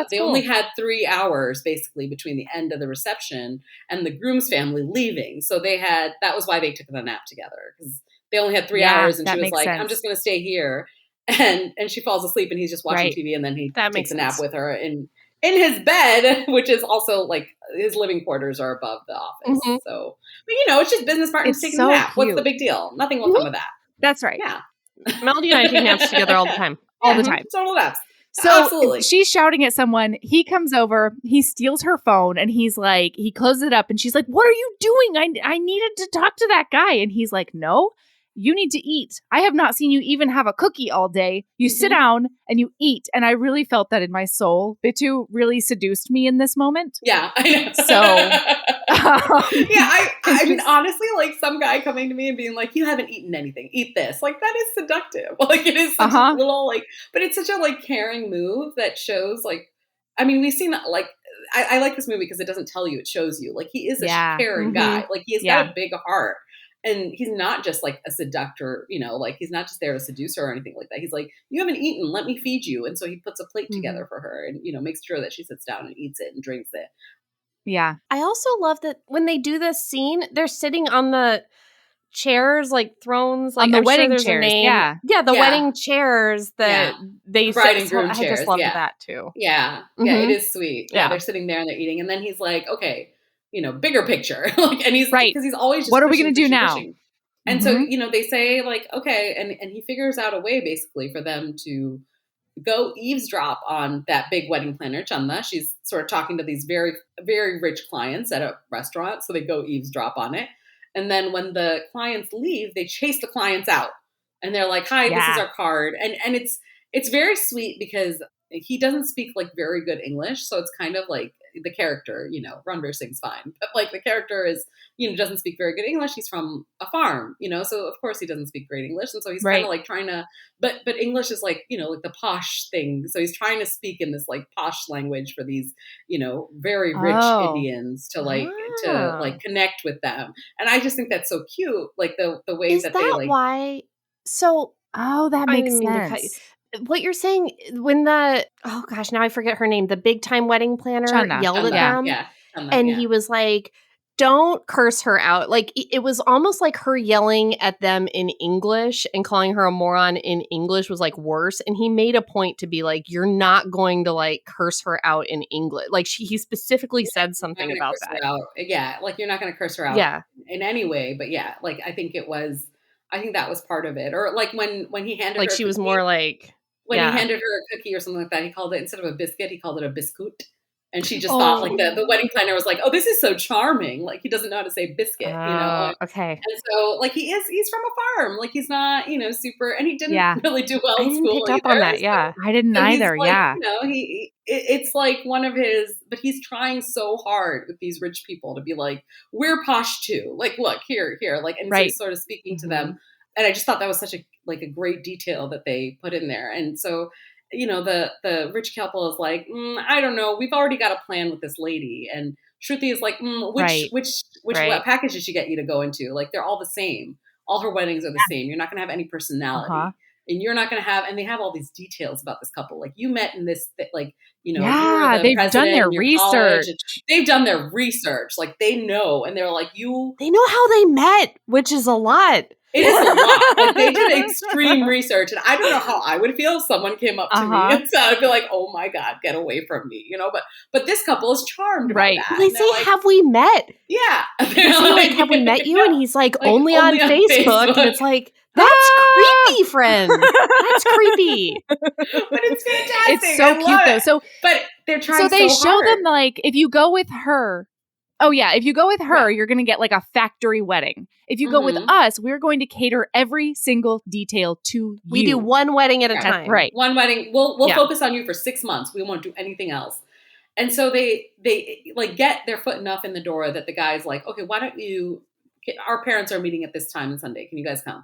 they only had 3 hours basically between the end of the reception and the groom's family leaving. So that was why they took the nap together, because they only had 3 hours, and she was like, I'm just going to stay here. And she falls asleep and he's just watching TV, and then he takes a nap with her in his bed, which is also like his living quarters are above the office. Mm-hmm. So, but it's just business partners taking a nap. Cute. What's the big deal? Nothing will come of that. That's right. Yeah. Melody and I take naps together all the time. All the time. Total naps. So absolutely. She's shouting at someone. He comes over, he steals her phone, and he's like, he closes it up, and she's like, what are you doing? I needed to talk to that guy. And he's like, no, you need to eat. I have not seen you even have a cookie all day. You sit down and you eat. And I really felt that in my soul. Bitu really seduced me in this moment. Yeah, I know. So, I mean, honestly, like some guy coming to me and being like, you haven't eaten anything, eat this. Like that is seductive. Like it is such a little but it's such a like caring move that shows like, I mean, we've seen like, I like this movie because it doesn't tell you, it shows you. Like he is a caring guy. Like he has got a big heart. And he's not just like a seductor, like he's not just there to seduce her or anything like that. He's like, you haven't eaten, let me feed you. And so he puts a plate together for her and, makes sure that she sits down and eats it and drinks it. Yeah. I also love that when they do this scene, they're sitting on the chairs, like thrones, like on the I'm wedding sure there's chairs. A name. The wedding chairs that they bride sit. and groom chairs. I just loved that too. Yeah. Yeah, it is sweet. Yeah, they're sitting there and they're eating. And then he's like, okay, bigger picture. And he's because he's always just what are we going to do now? And so, they say like, okay. And he figures out a way basically for them to go eavesdrop on that big wedding planner, Chanda. She's sort of talking to these very, very rich clients at a restaurant. So they go eavesdrop on it. And then when the clients leave, they chase the clients out and they're like, hi, this is our card. And it's very sweet because he doesn't speak like very good English. So it's kind of like the character, Ranveer Singh's fine, but like the character is, doesn't speak very good English. He's from a farm, so of course he doesn't speak great English. And so he's kind of like trying to, but English is like, like the posh thing. So he's trying to speak in this like posh language for these, very rich Indians to connect with them. And I just think that's so cute. Like the way that they like. Why? So, that makes sense. What you're saying when now I forget her name, the big time wedding planner yelled at them and he was like, don't curse her out. Like it was almost like her yelling at them in English and calling her a moron in English was like worse. And he made a point to be like, you're not going to like curse her out in English. Like he specifically said something about that. Yeah. Like you're not going to curse her out in any way. But yeah, like I think that was part of it. Or like when he handed her she was more like, when he handed her a cookie or something like that, he called it, instead of a biscuit, he called it a biscuit. And she just thought like the wedding planner was like, oh, this is so charming. Like he doesn't know how to say biscuit, you know? Okay. And so like he's from a farm. Like he's not, you know, super, and he didn't really do well in school. I didn't pick up on that. Yeah. I didn't either. Like, yeah. You know, it's like one of his, but he's trying so hard with these rich people to be like, we're posh too. Like, look, here. Like, and so he's sort of speaking to them. And I just thought that was such a great detail that they put in there. And so, you know, the rich couple is like, I don't know. We've already got a plan with this lady. And Shruti is like, which package did she get you to go into? Like, they're all the same. All her weddings are the same. You're not going to have any personality. And you're not going to have, and they have all these details about this couple. Like you met in this, like, you know, you were the they've done their research. They've done their research. Like they know, and they're like, they know how they met, which is a lot. It is a lot. Like they did extreme research, and I don't know how I would feel if someone came up to me and so I'd be like, "Oh my God, get away from me," you know. But this couple is charmed by that. They say, like, "Have we met?" Yeah, like, "Have we met you?" And he's like, only on Facebook. And it's like, that's creepy, friend. That's creepy. But it's fantastic. It's so cute though. So, but they're trying. So they show hard. them like if you go with her. Oh, yeah. If you go with her, you're going to get like a factory wedding. If you go with us, we're going to cater every single detail to you. We do one wedding at a time. Right. One wedding. We'll focus on you for 6 months. We won't do anything else. And so they like get their foot enough in the door that the guy's like, okay, why don't you, our parents are meeting at this time on Sunday. Can you guys come?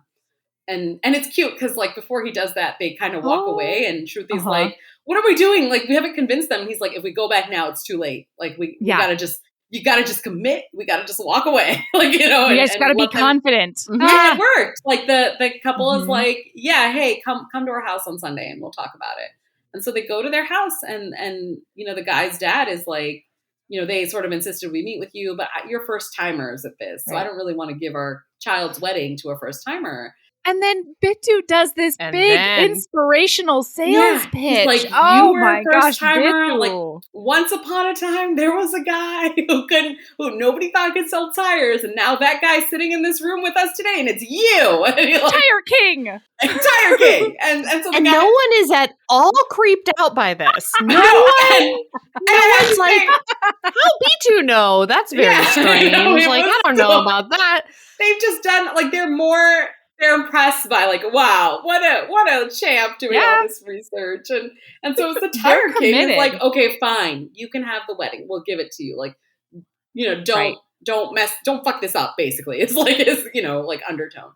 And it's cute because like before he does that, they kind of walk away and Shruti's like, what are we doing? Like we haven't convinced them. And he's like, if we go back now, it's too late. Like you gotta just commit. We gotta just walk away. Like, you know, you guys gotta be confident. And it worked. Like the couple is like, yeah, hey, come to our house on Sunday and we'll talk about it. And so they go to their house and, you know, the guy's dad is like, you know, they sort of insisted we meet with you, but you're first timers at this. So I don't really want to give our child's wedding to a first timer. And then Bittu does this big inspirational sales pitch. He's like, oh my gosh, Bittu. Like, once upon a time, there was a guy who nobody thought could sell tires. And now that guy's sitting in this room with us today. And it's you. Tire King. Tire King. And so the guy, no one is at all creeped out by this. No one's like, how Bittu know? That's very strange. Like, I don't know about that. They've just done, like, they're impressed by like, wow, what a champ doing all this research. And so it's the Tire King is like, okay, fine, you can have the wedding. We'll give it to you. Like, you know, don't fuck this up, basically. It's like you know, like undertone.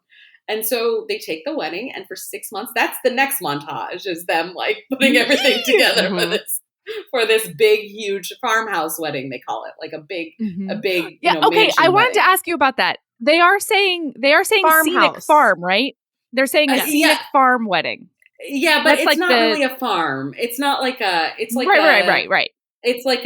And so they take the wedding and for 6 months, that's the next montage is them like putting everything together for this big, huge farmhouse wedding, they call it. Like a big, you know, okay. I wanted wedding. to ask you about that. They are saying scenic farm, right? They're saying a scenic farm wedding. Yeah, but that's it's like not really a farm. It's not like it's like right. It's like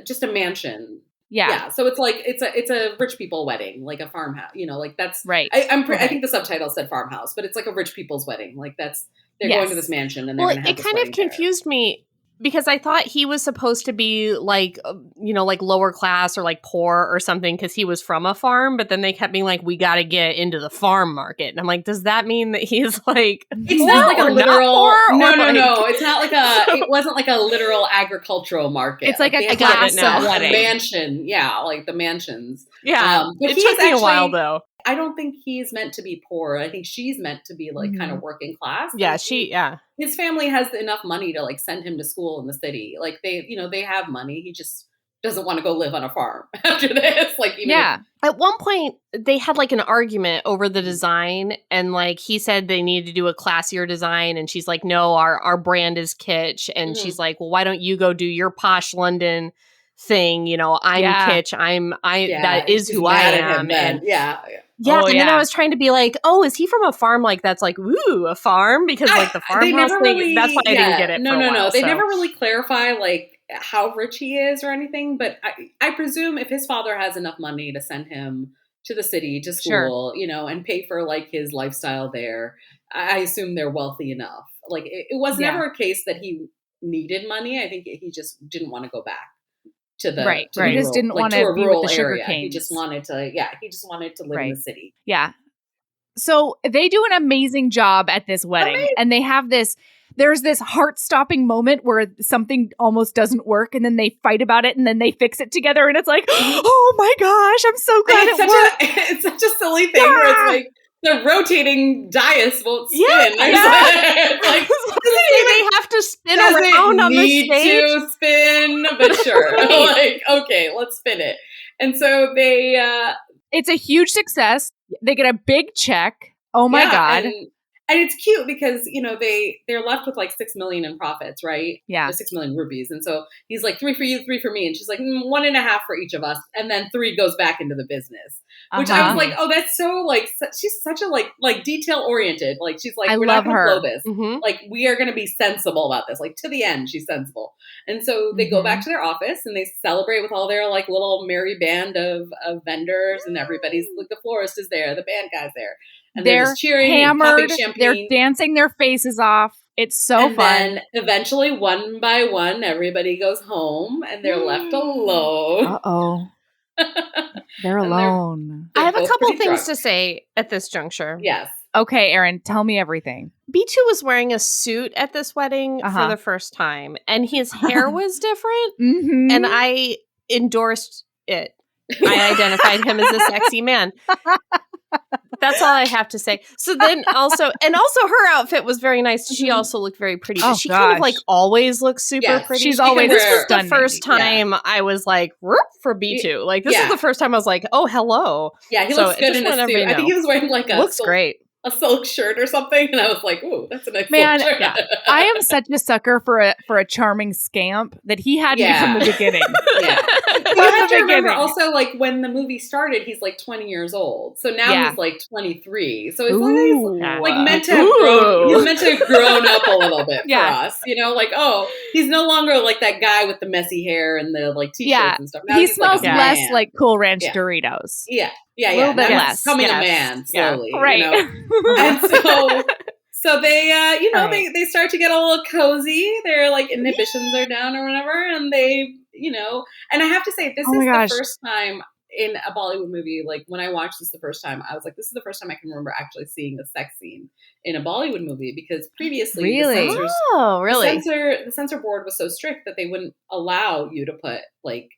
just a mansion. Yeah. So it's like it's a rich people wedding, like a farmhouse. You know, like that's right. I think the subtitle said farmhouse, but it's like a rich people's wedding. Like they're going to this mansion and they're going to have this wedding. It kind of confused me. Because I thought he was supposed to be like, you know, like lower class or like poor or something because he was from a farm. But then they kept being like, we got to get into the farm market. And I'm like, does that mean that he's like, it's not like a literal, no. It's not like it wasn't like a literal agricultural market. It's like a class of wedding. Mansion. Yeah, like the mansions. Yeah. But it took me a while though. I don't think he's meant to be poor. I think she's meant to be like kind of working class. Yeah, his family has enough money to like send him to school in the city. Like they have money. He just doesn't want to go live on a farm after this. Like, at one point they had like an argument over the design and like he said they needed to do a classier design and she's like, no, our brand is kitsch. And she's like, well, why don't you go do your posh London thing? You know, I'm kitsch. That is who I am. And then I was trying to be like, oh, is he from a farm like that's like, ooh, a farm? Because like the farmhouse thing, that's why I didn't get it. No. They never really clarify like how rich he is or anything. But I presume if his father has enough money to send him to the city, to school, you know, and pay for like his lifestyle there, I assume they're wealthy enough. Like it was never a case that he needed money. I think he just didn't want to go back. To the he just didn't want to be with the sugar cane. He just wanted to live in the city. Yeah. So they do an amazing job at this wedding, and they have this there's this heart-stopping moment where something almost doesn't work, and then they fight about it, and then they fix it together, and it's like, oh my gosh, I'm so glad it worked. It's such a silly thing where it's like the rotating dais won't spin. It's like, they have to spin around on the stage. Need to spin, but sure. Like, okay, let's spin it. And so they... it's a huge success. They get a big check. Oh my God. And it's cute because, you know, they're left with like 6 million in profits, right? Yeah. 6 million rupees. And so he's like, 3 for you, 3 for me. And she's like, 1.5 for each of us. And then 3 goes back into the business, which I was like, oh, that's so like, she's such a like detail oriented. Like, she's like, we're not going to blow this. Mm-hmm. Like, we are going to be sensible about this. Like, to the end, she's sensible. And so they go back to their office and they celebrate with all their like little merry band of vendors, and everybody's like, the florist is there, the band guy's there. And they're just cheering, hammered, and champagne. They're dancing their faces off. It's so fun. And then eventually, one by one, everybody goes home and they're left alone. Uh-oh. They're alone. I have a couple things to say at this juncture. Yes. Okay, Erin, tell me everything. B2 was wearing a suit at this wedding for the first time, and his hair was different, and I endorsed it. I identified him as a sexy man. That's all I have to say. So then also her outfit was very nice. She also looked very pretty. But she kind of like always looks super pretty. She's always This was the first time I was like, for B2. Like, this is the first time I was like, oh, hello. Yeah, he looks good in a suit. I think he was wearing like a silk shirt or something, and I was like, "Ooh, that's a nice silk shirt." Yeah. I am such a sucker for a charming scamp that he had me from the beginning. You have to remember also, like, when the movie started, he's like 20 years old, so now he's like 23. So it's like meant to have grown up a little bit for us, you know? Like, oh, he's no longer like that guy with the messy hair and the like t-shirts and stuff. Now he smells like less like Cool Ranch Doritos. Yeah. A little bit less. Becoming a man slowly, right? You know? And so they, they start to get a little cozy. Their like inhibitions are down or whatever, and they, and I have to say, this is the first time in a Bollywood movie. Like, when I watched this the first time, I was like, this is the first time I can remember actually seeing a sex scene in a Bollywood movie, because previously the censor board was so strict that they wouldn't allow you to put like.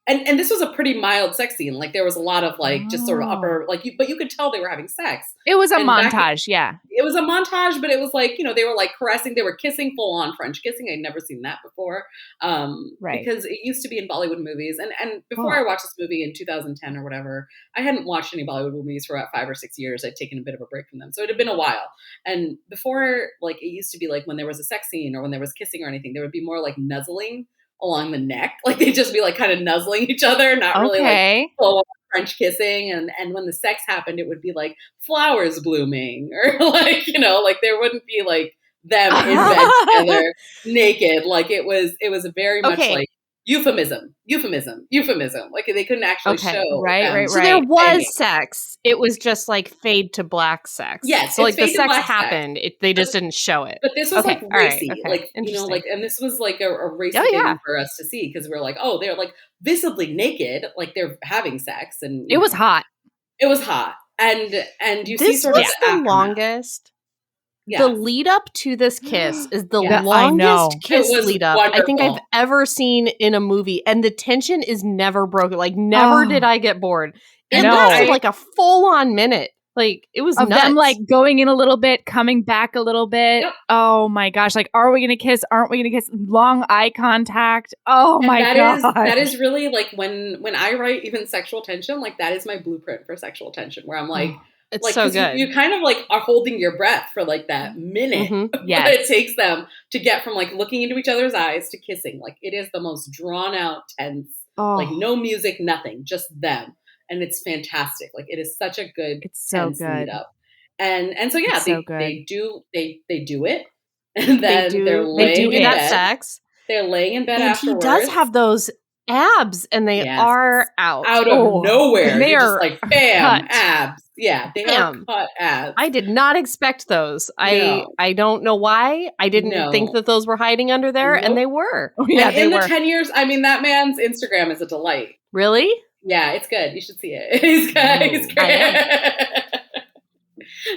And this was a pretty mild sex scene. Like, there was a lot of like just sort of upper but you could tell they were having sex. It was a montage, It was a montage, but it was like, they were like caressing, they were kissing, full on French kissing. I'd never seen that before. Because it used to be in Bollywood movies. And before I watched this movie in 2010 or whatever, I hadn't watched any Bollywood movies for about 5 or 6 years. I'd taken a bit of a break from them. So it had been a while. And before, like, it used to be like when there was a sex scene or when there was kissing or anything, there would be more like nuzzling along the neck. Like, they'd just be like kind of nuzzling each other, not really like full French kissing. And when the sex happened, it would be like flowers blooming, or like, like there wouldn't be like them in bed together naked. Like, it was very much like euphemism. Like, they couldn't actually show. Right. So there was sex. It was just like fade to black sex. Yes. So like the sex happened. They just didn't show it. But this was like racy. Like, and this was like a racy thing for us to see, because we're like, oh, they're like visibly naked. Like, they're having sex. And it was hot. It was hot. And you see sort of the longest. Yes. The lead up to this kiss is the longest kiss lead up I think I've ever seen in a movie, and the tension is never broken. Like, never did I get bored. It lasted like a full on minute. Like, it was nuts. Them like going in a little bit, coming back a little bit. Yep. Oh my gosh! Like, are we gonna kiss? Aren't we gonna kiss? Long eye contact. Oh my god! That is really like when I write even sexual tension. Like, that is my blueprint for sexual tension, where I'm like. It's like, so good. You kind of like are holding your breath for like that minute that it takes them to get from like looking into each other's eyes to kissing. Like, it is the most drawn out, tense, like no music, nothing, just them. And it's fantastic. Like, it is such a good, tense lead up. And so, they do it. And then they're laying in bed. Sex. They're laying in bed afterwards. He does have those abs, and they are out of nowhere. They are just like bam, abs. Yeah, they are cut abs. I did not expect those. I don't know why. I didn't think that those were hiding under there, and they were. Yeah, in the 10 years, I mean, that man's Instagram is a delight. Really? Yeah, it's good. You should see it. He's good. He's great.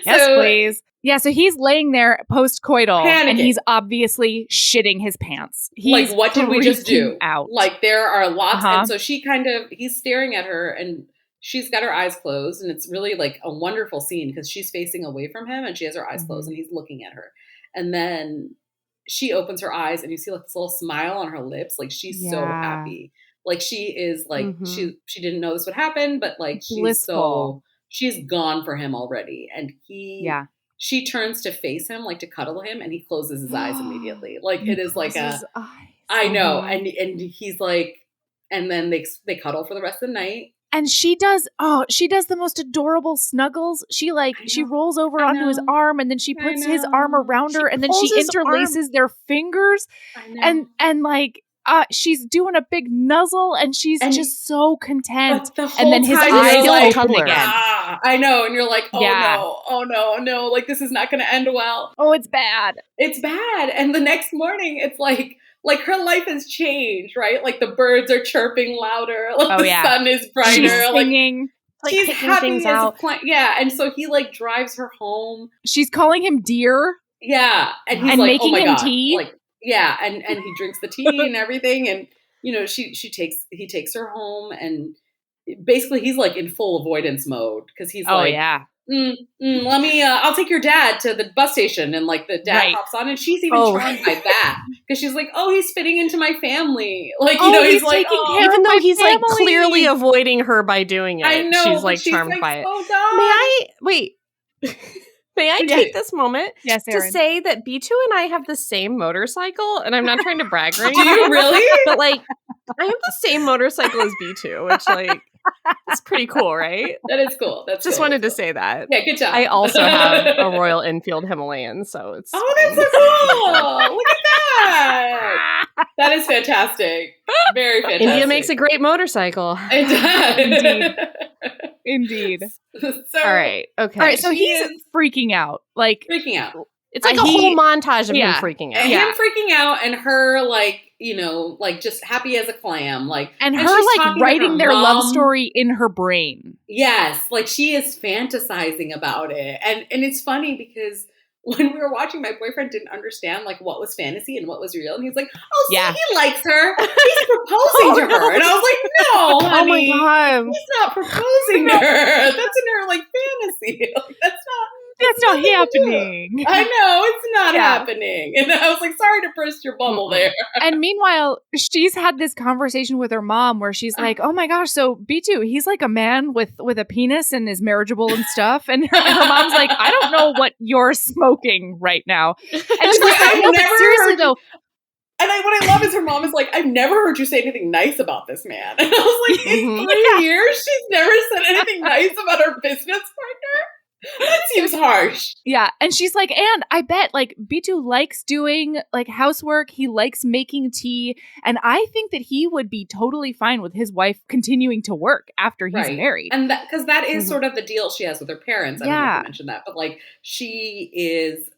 Yes, please. Yeah, so he's laying there post-coital, panicking. And he's obviously shitting his pants. He's like, what did we just do? Out. Like, there are lots. And so he's staring at her, and she's got her eyes closed, and it's really like a wonderful scene because she's facing away from him and she has her eyes closed and he's looking at her. And then she opens her eyes and you see like this little smile on her lips. Like, she's so happy. Like, she is like, she didn't know this would happen, but like, she's gone for him already. And she turns to face him, like to cuddle him, and he closes his eyes immediately. Like, it is like I know. And he's like, and then they cuddle for the rest of the night. And she does the most adorable snuggles. She rolls over onto his arm, and then she puts his arm around her, and then she interlaces their fingers. And like, she's doing a big nuzzle, and she's just so content. And then his eyes like, open again. I know. And you're like, oh no. Like, this is not going to end well. Oh, it's bad. It's bad. And the next morning, it's like her life has changed, right? Like, the birds are chirping louder. Like, the sun is brighter. She's singing. Like, she's happy things out. And so he like drives her home. She's calling him dear. Yeah. And he's and like, making oh my him God. tea. Like, yeah. And he drinks the tea and everything. And, you know, he takes her home, and basically he's like in full avoidance mode because he's let me, I'll take your dad to the bus station. And like, the dad hops on, and she's even charmed by that because she's like, oh, he's fitting into my family. Like, you know, he's like, taking care even of though my he's family. like clearly avoiding her by doing it. I know, she's like charmed like, by it. oh God. May I wait? May I take this moment to say that B2 and I have the same motorcycle, and I'm not trying to brag right Do you really? But like, I have the same motorcycle as B2, which like, it's pretty cool, right? That is cool. Just wanted to say that. Yeah, good job. I also have a Royal Enfield Himalayan, so it's that's so cool. Look at that. That is fantastic. Very fantastic. India makes a great motorcycle. It does. Indeed. So, all right. Okay. All right. So he's freaking out. Like, freaking out. It's like a whole montage of him freaking out. Him freaking out, and her like, you know, like just happy as a clam. Like, and her like writing their love story in her brain. Yes. Like, she is fantasizing about it. And it's funny because when we were watching, my boyfriend didn't understand like what was fantasy and what was real. And he's like, oh, so he likes her. He's proposing to her. And I was like, no, honey. Oh my God. He's not proposing to her. That's in her like fantasy. Like, that's not happening. I know, it's not happening. And I was like, sorry to burst your bubble there. And meanwhile, she's had this conversation with her mom where she's like, oh my gosh, so B2, he's like a man with a penis and is marriageable and stuff. And her mom's like, I don't know what you're smoking right now. And she's like, no, but seriously though. And what I love is her mom is like, I've never heard you say anything nice about this man. And I was like, in 3 years, she's never said anything nice about her business partner? That seems harsh. Yeah. And she's like, and I bet like B2 likes doing like housework. He likes making tea. And I think that he would be totally fine with his wife continuing to work after he's married. And because that is sort of the deal she has with her parents. I don't know if you mentioned that, but like she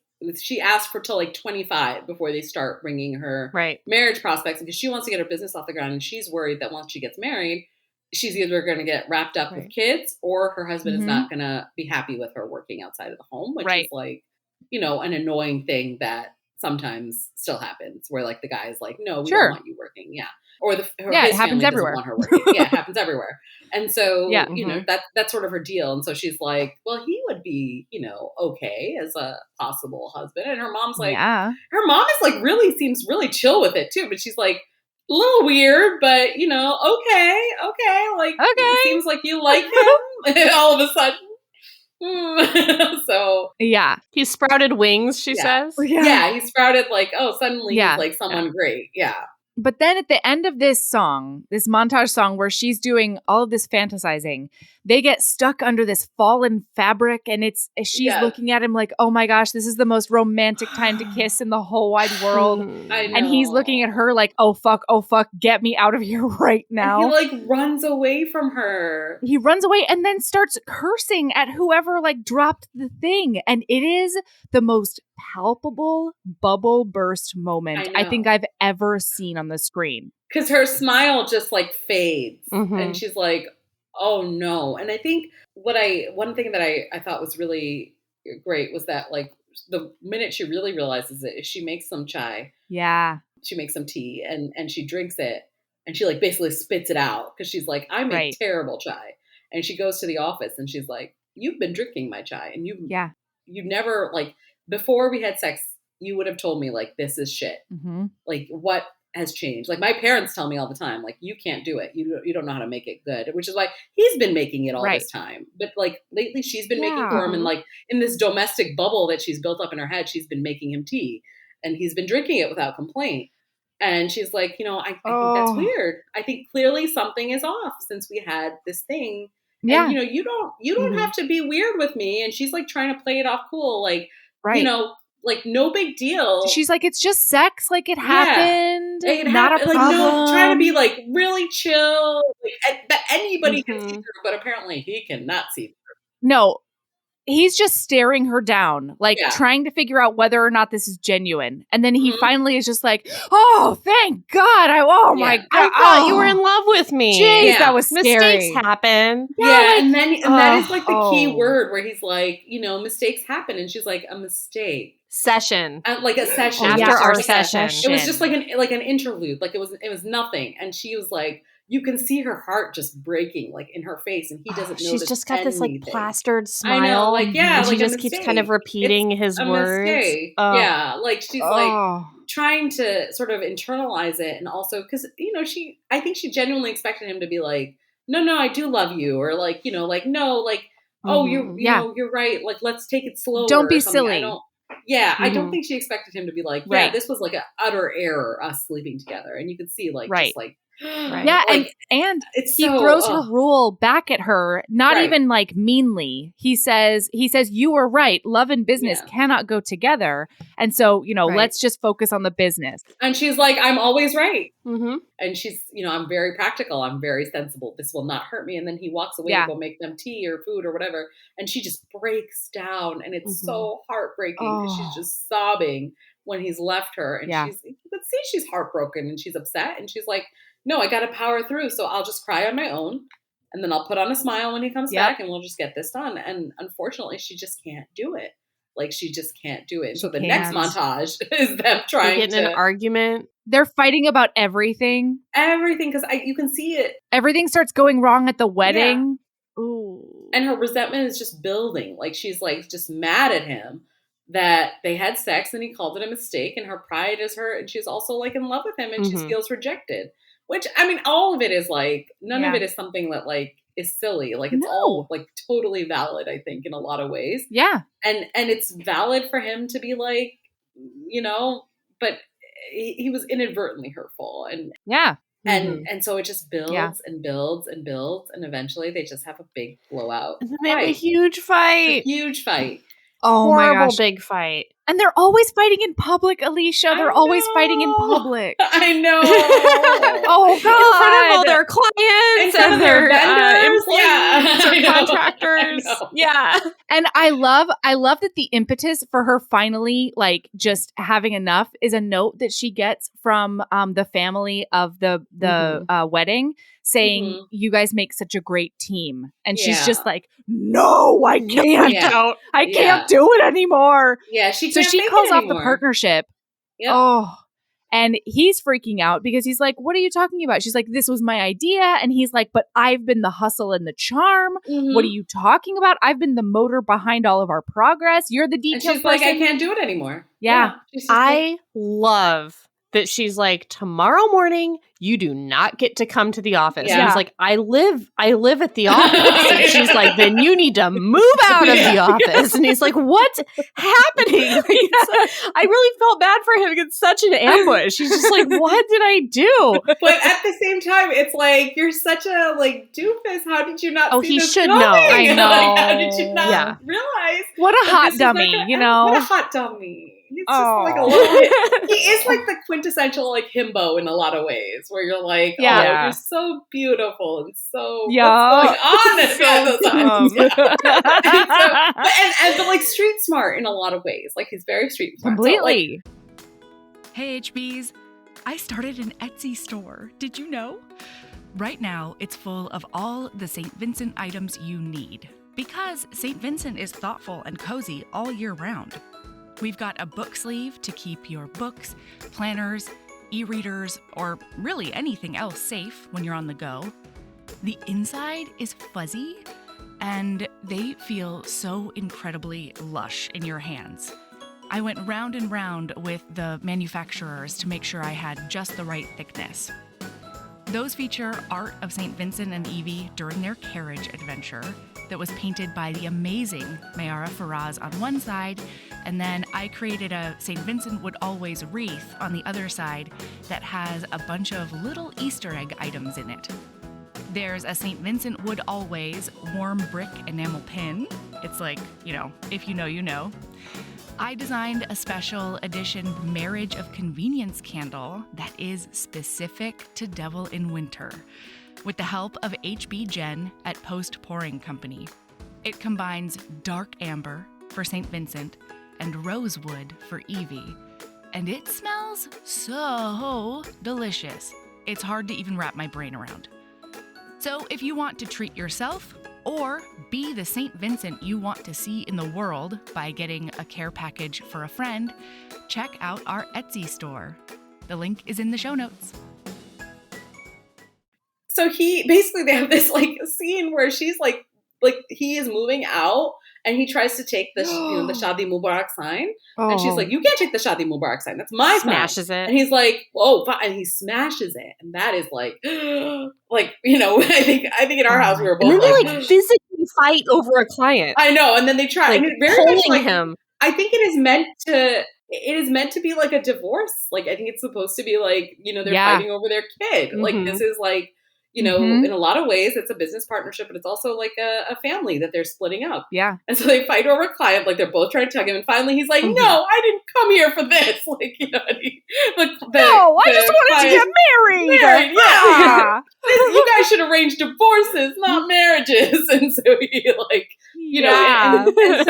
asked for till like 25 before they start bringing her marriage prospects because she wants to get her business off the ground. And she's worried that once she gets married, she's either going to get wrapped up with kids or her husband is not going to be happy with her working outside of the home, which is like, you know, an annoying thing that sometimes still happens where like the guy is like, no, we don't want you working. Yeah. Or his happens everywhere. Want her working. Yeah, it happens everywhere. And so, you know, that's sort of her deal. And so she's like, well, he would be, you know, okay as a possible husband. And her mom's like, her mom is like seems really chill with it too. But she's like, a little weird, but you know, okay, like it seems like you like him. And all of a sudden, so he sprouted wings. She says, he sprouted like suddenly he's like someone great, But then at the end of this song, this montage song where she's doing all of this fantasizing, they get stuck under this fallen fabric and she's looking at him like, oh my gosh, this is the most romantic time to kiss in the whole wide world. I know. And he's looking at her like, oh fuck, get me out of here right now. And he like runs away from her. He runs away and then starts cursing at whoever like dropped the thing. And it is the most palpable bubble burst moment I think I've ever seen on the screen. Because her smile just like fades and she's like, oh no. And I think one thing that I thought was really great was that like the minute she really realizes it is she makes some chai. Yeah. She makes some tea and she drinks it and she like basically spits it out because she's like, I make terrible chai. And she goes to the office and she's like, you've been drinking my chai and you never like before we had sex, you would have told me like this is shit. Mm-hmm. Like what has changed? Like my parents tell me all the time, like you can't do it. You don't know how to make it good, which is why he's been making it all this time. But like lately she's been making for him and like in this domestic bubble that she's built up in her head, she's been making him tea and he's been drinking it without complaint. And she's like, you know, I think that's weird. I think clearly something is off since we had this thing. Yeah. And, you know, you don't have to be weird with me. And she's like trying to play it off cool. Like, you know, like no big deal. She's like, it's just sex. Like it happened. Not a problem. Like no, trying to be like really chill. Like, that anybody can see through, but apparently he cannot see through. No. He's just staring her down, like trying to figure out whether or not this is genuine. And then he finally is just like, oh, thank God. My God. I thought you were in love with me. Jeez, that was scary. Mistakes happen. Yeah, and that is like the key word where he's like, you know, mistakes happen. And she's like, a mistake. Session. Like a session. After our session. It was just like an interlude. Like it was nothing. And she was like, you can see her heart just breaking, like in her face, and he doesn't notice. She's just got this like plastered smile. I know, like and she just keeps kind of repeating his words. Yeah, like she's like trying to sort of internalize it, and also because you know I think she genuinely expected him to be like, no, I do love you, or like you know, like no, like oh you know you're right, like let's take it slow. Don't be silly. I don't think she expected him to be like, this was like an utter error, us sleeping together, and you could see like just like. Yeah, like, and he throws her rule back at her, not even like meanly. He says, you were right. Love and business cannot go together. And so, you know, let's just focus on the business. And she's like, I'm always right. Mm-hmm. And she's, you know, I'm very practical. I'm very sensible. This will not hurt me. And then he walks away to go make them tea or food or whatever. And she just breaks down. And it's so heartbreaking because she's just sobbing when he's left her. And you could see she's heartbroken and she's upset. And she's like, no, I got to power through. So I'll just cry on my own. And then I'll put on a smile when he comes back and we'll just get this done. And unfortunately, she just can't do it. Like, she just can't do it. So the next montage is them trying to get in an argument. They're fighting about everything. Everything, because you can see it. Everything starts going wrong at the wedding. Yeah. Ooh. And her resentment is just building. Like, she's like just mad at him that they had sex and he called it a mistake. And her pride is hurt. And she's also like in love with him and she feels rejected. Which, I mean, all of it is like, none of it is something that like is silly. Like it's all like totally valid, I think, in a lot of ways. Yeah. And it's valid for him to be like, you know, but he was inadvertently hurtful. And and so it just builds and builds and builds. And eventually they just have a big blowout. And then they have a huge fight. A huge fight. Oh my gosh. Big fight. And they're always fighting in public, Alisha. They're always fighting in public. I know. Oh, God. In front of all their clients and their employees or contractors. Yeah. And I love that the impetus for her finally, like, just having enough is a note that she gets from the family of the wedding saying, you guys make such a great team. And she's just like, no, I can't. I can't do it anymore. Yeah, so she calls off the partnership. Yep. Oh, and he's freaking out because he's like, what are you talking about? She's like, this was my idea. And he's like, but I've been the hustle and the charm. What are you talking about? I've been the motor behind all of our progress. You're the detail person. She's like, I can't do it anymore. Yeah. I love that she's like, tomorrow morning, you do not get to come to the office. Yeah. And he's like, I live at the office. And she's like, then you need to move out of the office. And he's like, what's happening? Like, I really felt bad for him. It's such an ambush. He's just like, what did I do? But at the same time, it's like, you're such a like doofus. How did you not see he this should coming? know. I know. Like, how did you not realize? What a hot dummy, you know? What a hot dummy. He's just like a little bit, he is like the quintessential like himbo in a lot of ways where you're like, oh, you're so beautiful and so what's going on but like street smart in a lot of ways. Like he's very street smart. Completely. So, like, hey HBs, I started an Etsy store. Did you know? Right now, it's full of all the St. Vincent items you need. Because St. Vincent is thoughtful and cozy all year round. We've got a book sleeve to keep your books, planners, e-readers, or really anything else safe when you're on the go. The inside is fuzzy, and they feel so incredibly lush in your hands. I went round and round with the manufacturers to make sure I had just the right thickness. Those feature art of St. Vincent and Evie during their carriage adventure that was painted by the amazing Neaera Faraz on one side, and then I created a St. Vincent Would Always wreath on the other side that has a bunch of little Easter egg items in it. There's a St. Vincent Would Always warm brick enamel pin. It's like, if you know, you know. I designed a special edition Marriage of Convenience candle that is specific to Devil in Winter, with the help of HB Jen at Post Pouring Company. It combines dark amber for St. Vincent and rosewood for Evie, and it smells so delicious. It's hard to even wrap my brain around. So if you want to treat yourself or be the St. Vincent you want to see in the world by getting a care package for a friend, check out our Etsy store. The link is in the show notes. So they have this scene where she's like he is moving out and he tries to take the the Shadi Mubarak sign, and she's like, "You can't take the Shadi Mubarak sign. That's my sign." Smashes it, and he's like, "Whoa!" And he smashes it, and that is I think in our house we were both and then they physically fight over a client. I know, and then they try and very much him. I think it is meant to be like a divorce. I think it's supposed to be they're fighting over their kid. Mm-hmm. This is in a lot of ways, it's a business partnership, but it's also like a family that they're splitting up. Yeah. And so they fight over a client, they're both trying to tug him. And finally he's like, no, I didn't come here for this. I just wanted to get married. Yeah. You guys should arrange divorces, not marriages. And so he and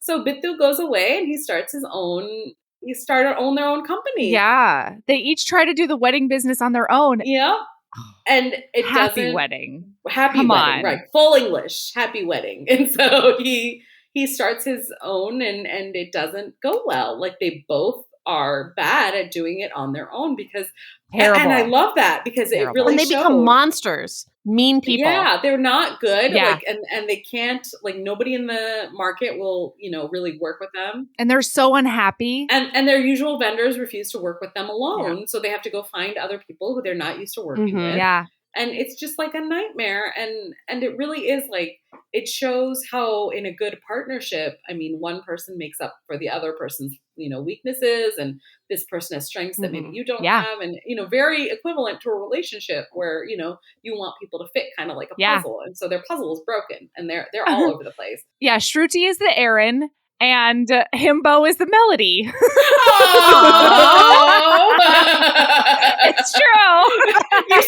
so Bittu goes away and he starts their own company. Yeah. They each try to do the wedding business on their own. Yeah. And it happy wedding. Happy Come wedding, on. right? Full English, happy wedding. And so he starts his own and it doesn't go well. They both are bad at doing it on their own because terrible. And I love that because it really and they become monsters, mean people. Yeah, they're not good. Yeah. And they can't nobody in the market will, really work with them. And they're so unhappy. And their usual vendors refuse to work with them alone. Yeah. So they have to go find other people who they're not used to working with. Yeah. And it's just a nightmare. And it really is it shows how in a good partnership, one person makes up for the other person's, weaknesses, and this person has strengths that maybe you don't have. And, very equivalent to a relationship where, you want people to fit kind of like a puzzle. And so their puzzle is broken and they're all over the place. Yeah. Shruti is the Aaron and Himbo is the Melody. Oh. It's true. You're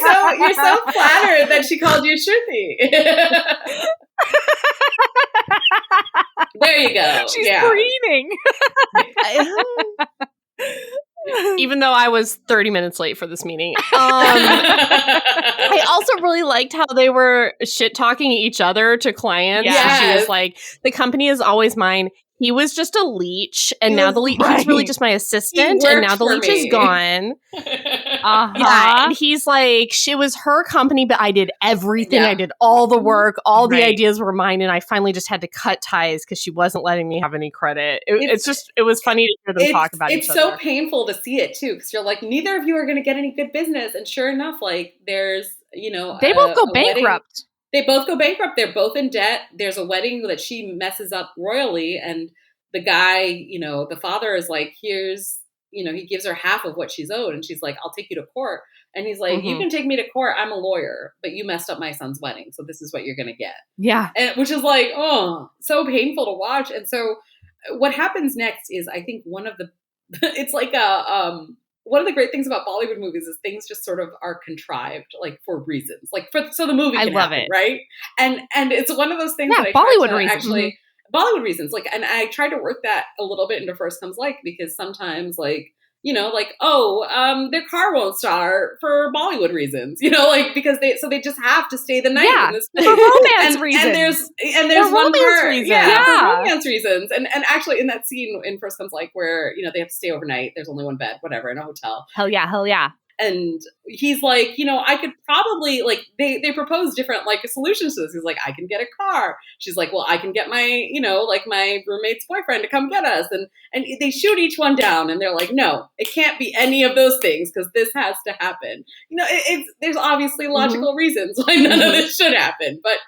so flattered that she called you Shruti. There you go. She's preening. Even though I was 30 minutes late for this meeting. I also really liked how they were shit-talking each other to clients. Yes. She was like, the company is always mine. He was just a leech, and now the leech is really just my assistant, and now the leech is gone. Yeah, and he's like, it was her company, but I did everything. I did all the work. All the ideas were mine, and I finally just had to cut ties because she wasn't letting me have any credit. It was funny to hear them talk about each other. It's so painful to see it, too, because you're like, neither of you are going to get any good business. And sure enough, there's, they both go bankrupt. They both go bankrupt. They're both in debt. There's a wedding that she messes up royally. And the guy, the father is like, here's, he gives her half of what she's owed. And she's like, I'll take you to court. And he's like, you can take me to court. I'm a lawyer, but you messed up my son's wedding. So this is what you're going to get. Yeah. And which is so painful to watch. And so what happens next is, I think it's like one of the great things about Bollywood movies is things just sort of are contrived, for reasons, so the movie can happen, right? And it's one of those things that I Bollywood reasons. Bollywood reasons, and I tried to work that a little bit into First Comes Like, because sometimes, like, their car won't start for Bollywood reasons, like, because they just have to stay the night in this place. For romance reasons. And there's one part, reasons. for romance reasons. And actually in that scene in First Comes Like where, they have to stay overnight, there's only one bed, whatever, in a hotel. Hell yeah. And he's like, I could probably, like, they propose different, like, solutions to this. He's like, I can get a car. She's like, well, I can get my, like, my roommate's boyfriend to come get us. And they shoot each one down, and they're like, no, it can't be any of those things, because this has to happen. There's obviously logical reasons why none of this should happen, but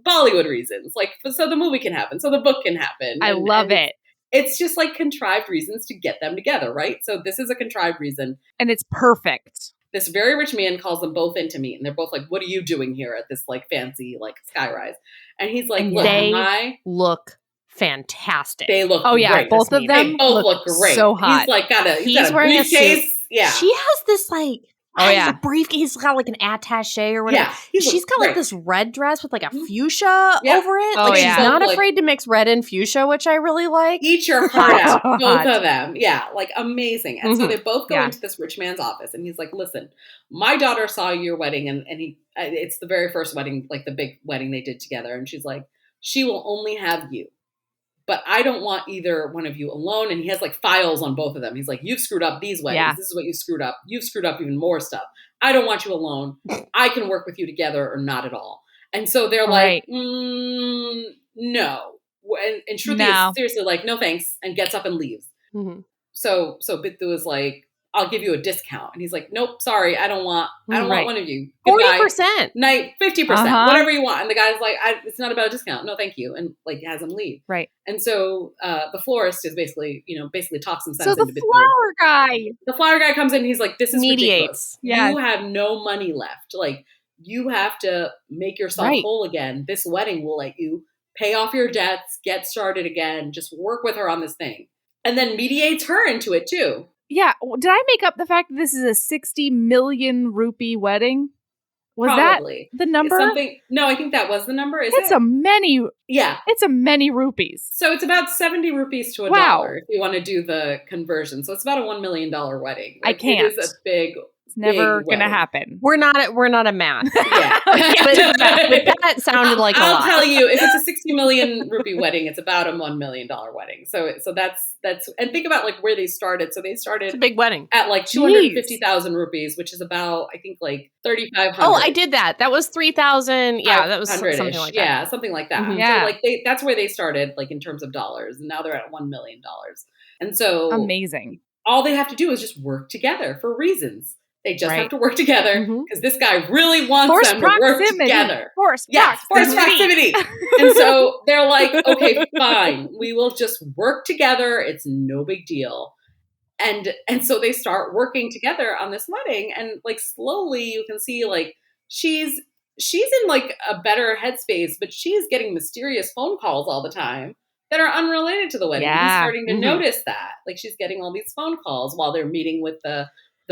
Bollywood reasons. Like, so the movie can happen, so the book can happen. I love it. It's just like contrived reasons to get them together, right? So this is a contrived reason. And it's perfect. This very rich man calls them both in to meet, and they're both like, what are you doing here at this, like, fancy, like, skyrise? And he's like, and look, they look fantastic. They look great. Both of them they both look great. So hot. He's like got a wearing briefcase. a suit. Yeah. She has this, like, a briefcase. He's got, like, an attaché or whatever. Yeah, she's got, like, this red dress with, like, a fuchsia over it. Oh, like, yeah. she's not afraid to mix red and fuchsia, which I really like. Eat your heart out, both of them. Yeah, like, amazing. And so they both go Yeah. into this rich man's office, and he's like, listen, my daughter saw your wedding, and it's the very first wedding, like, the big wedding they did together. And she's like, she will only have you. But I don't want either one of you alone. And he has, like, files on both of them. He's like, you've screwed up these weddings. Yeah. This is what you screwed up. You've screwed up even more stuff. I don't want you alone. I can work with you together or not at all. And so they're like, no. And Shruti is seriously like, no thanks, and gets up and leaves. Mm-hmm. So Bittu is like, I'll give you a discount. And he's like, nope, sorry, I don't want one of you. 40%. 50%, whatever you want. And the guy's like, it's not about a discount. No, thank you. And, like, has him leave. Right. And so the florist is basically talks some sense into Bittu. The flower guy comes in and he's like, this is ridiculous. Yeah. You have no money left. Like, you have to make yourself whole again. This wedding will let you pay off your debts, get started again, just work with her on this thing. And then mediates her into it too. Yeah. Did I make up the fact that this is a 60 million rupee wedding? Was Probably. that the number? No, I think that was the number. It's a many rupees. So it's about 70 rupees to a dollar if you want to do the conversion. So it's about a $1 million wedding. I can't. It is a big. It's never going to happen. We're not a math. Yeah. But that sounded like a lot. I'll tell you, if it's a 60 million rupee wedding, it's about a $1 million wedding. So that's, and think about, like, where they started. So they started it's a big wedding at, like, 250,000 rupees, which is about, I think, like 3,500. Oh, I did that. That was 3,000. Yeah, that was something like that. Yeah, something like that. Mm-hmm. Yeah. So, like, that's where they started, like, in terms of dollars. And now they're at $1 million. And so amazing. All they have to do is just work together for reasons. They just have to work together because this guy really wants them to work together. Force proximity. And so they're like, okay, fine. We will just work together. It's no big deal. And so they start working together on this wedding. And, like, slowly you can see, like, she's in, like, a better headspace, but she's getting mysterious phone calls all the time that are unrelated to the wedding. Yeah. He's starting to notice that. Like, she's getting all these phone calls while they're meeting with the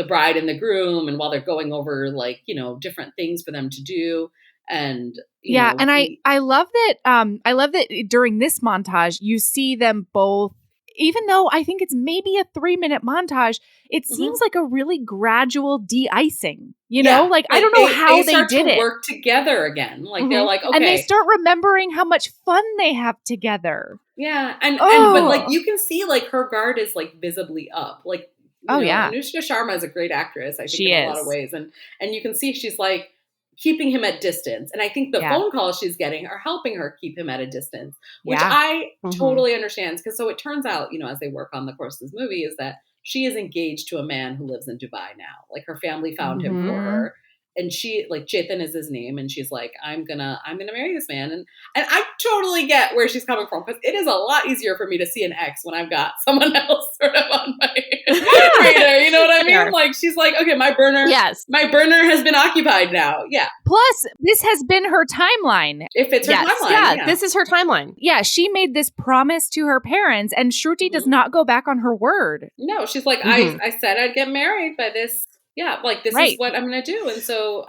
bride and the groom, and while they're going over, like, different things for them to do. And and I love that during this montage you see them both, even though I think it's maybe a 3-minute montage, it seems like a really gradual de-icing, like I don't know how they did it. Work together again. Like they're like, okay. And they start remembering how much fun they have together. Yeah. But, like, you can see, like, her guard is, like, visibly up. Like, Anushka Sharma is a great actress, I think, in a lot of ways. And you can see she's, like, keeping him at distance. And I think the phone calls she's getting are helping her keep him at a distance, which I totally understand. Because so it turns out, as they work on the course of this movie, is that she is engaged to a man who lives in Dubai now. Like, her family found him for her. And she, like, Chetan is his name, and she's like, I'm gonna marry this man. And I totally get where she's coming from, because it is a lot easier for me to see an ex when I've got someone else sort of on my radar. You know what I mean? Sure. Like, she's like, okay, my burner has been occupied now. Yeah. Plus, this has been her timeline. If it's her timeline. Yeah, this is her timeline. Yeah, she made this promise to her parents, and Shruti does not go back on her word. No, she's like, I said I'd get married by this. Yeah, like, this is what I'm going to do. And so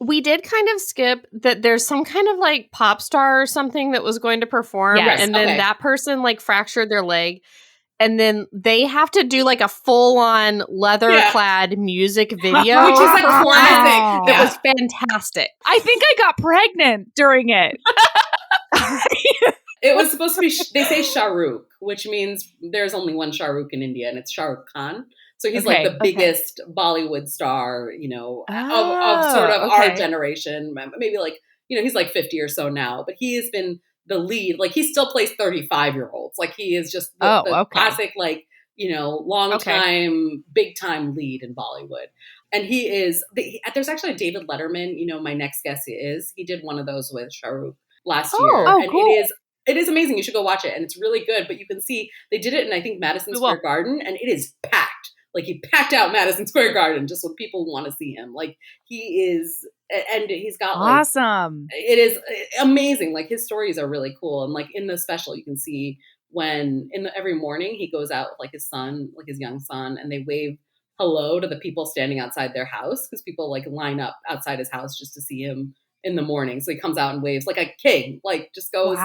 we did kind of skip that there's some kind of, like, pop star or something that was going to perform. Yes, and then that person, like, fractured their leg. and then they have to do like a full-on leather-clad music video. Which is like classic. It was fantastic. I think I got pregnant during it. It was supposed to be, they say Shah Rukh, which means there's only one Shah Rukh in India, and it's Shah Rukh Khan. So he's like the biggest Bollywood star, you know, of sort of our generation. Maybe like, you know, he's like 50 or so now, but he has been the lead. Like he still plays 35-year-olds. Like he is just the classic, like, you know, long time, big time lead in Bollywood. And he is, there's actually a David Letterman, you know, my next guest is. He did one of those with Shah Rukh last year. And cool. It is amazing. You should go watch it. And it's really good. But you can see they did it in, I think, Madison Square Garden. And it is packed. Like he packed out Madison Square Garden just when people want to see him. Like he is, and he's got awesome. It is amazing. Like his stories are really cool. And like in the special, you can see when every morning he goes out with like his son, like his young son, and they wave hello to the people standing outside their house because people like line up outside his house just to see him in the morning. So he comes out and waves like a king, like just goes,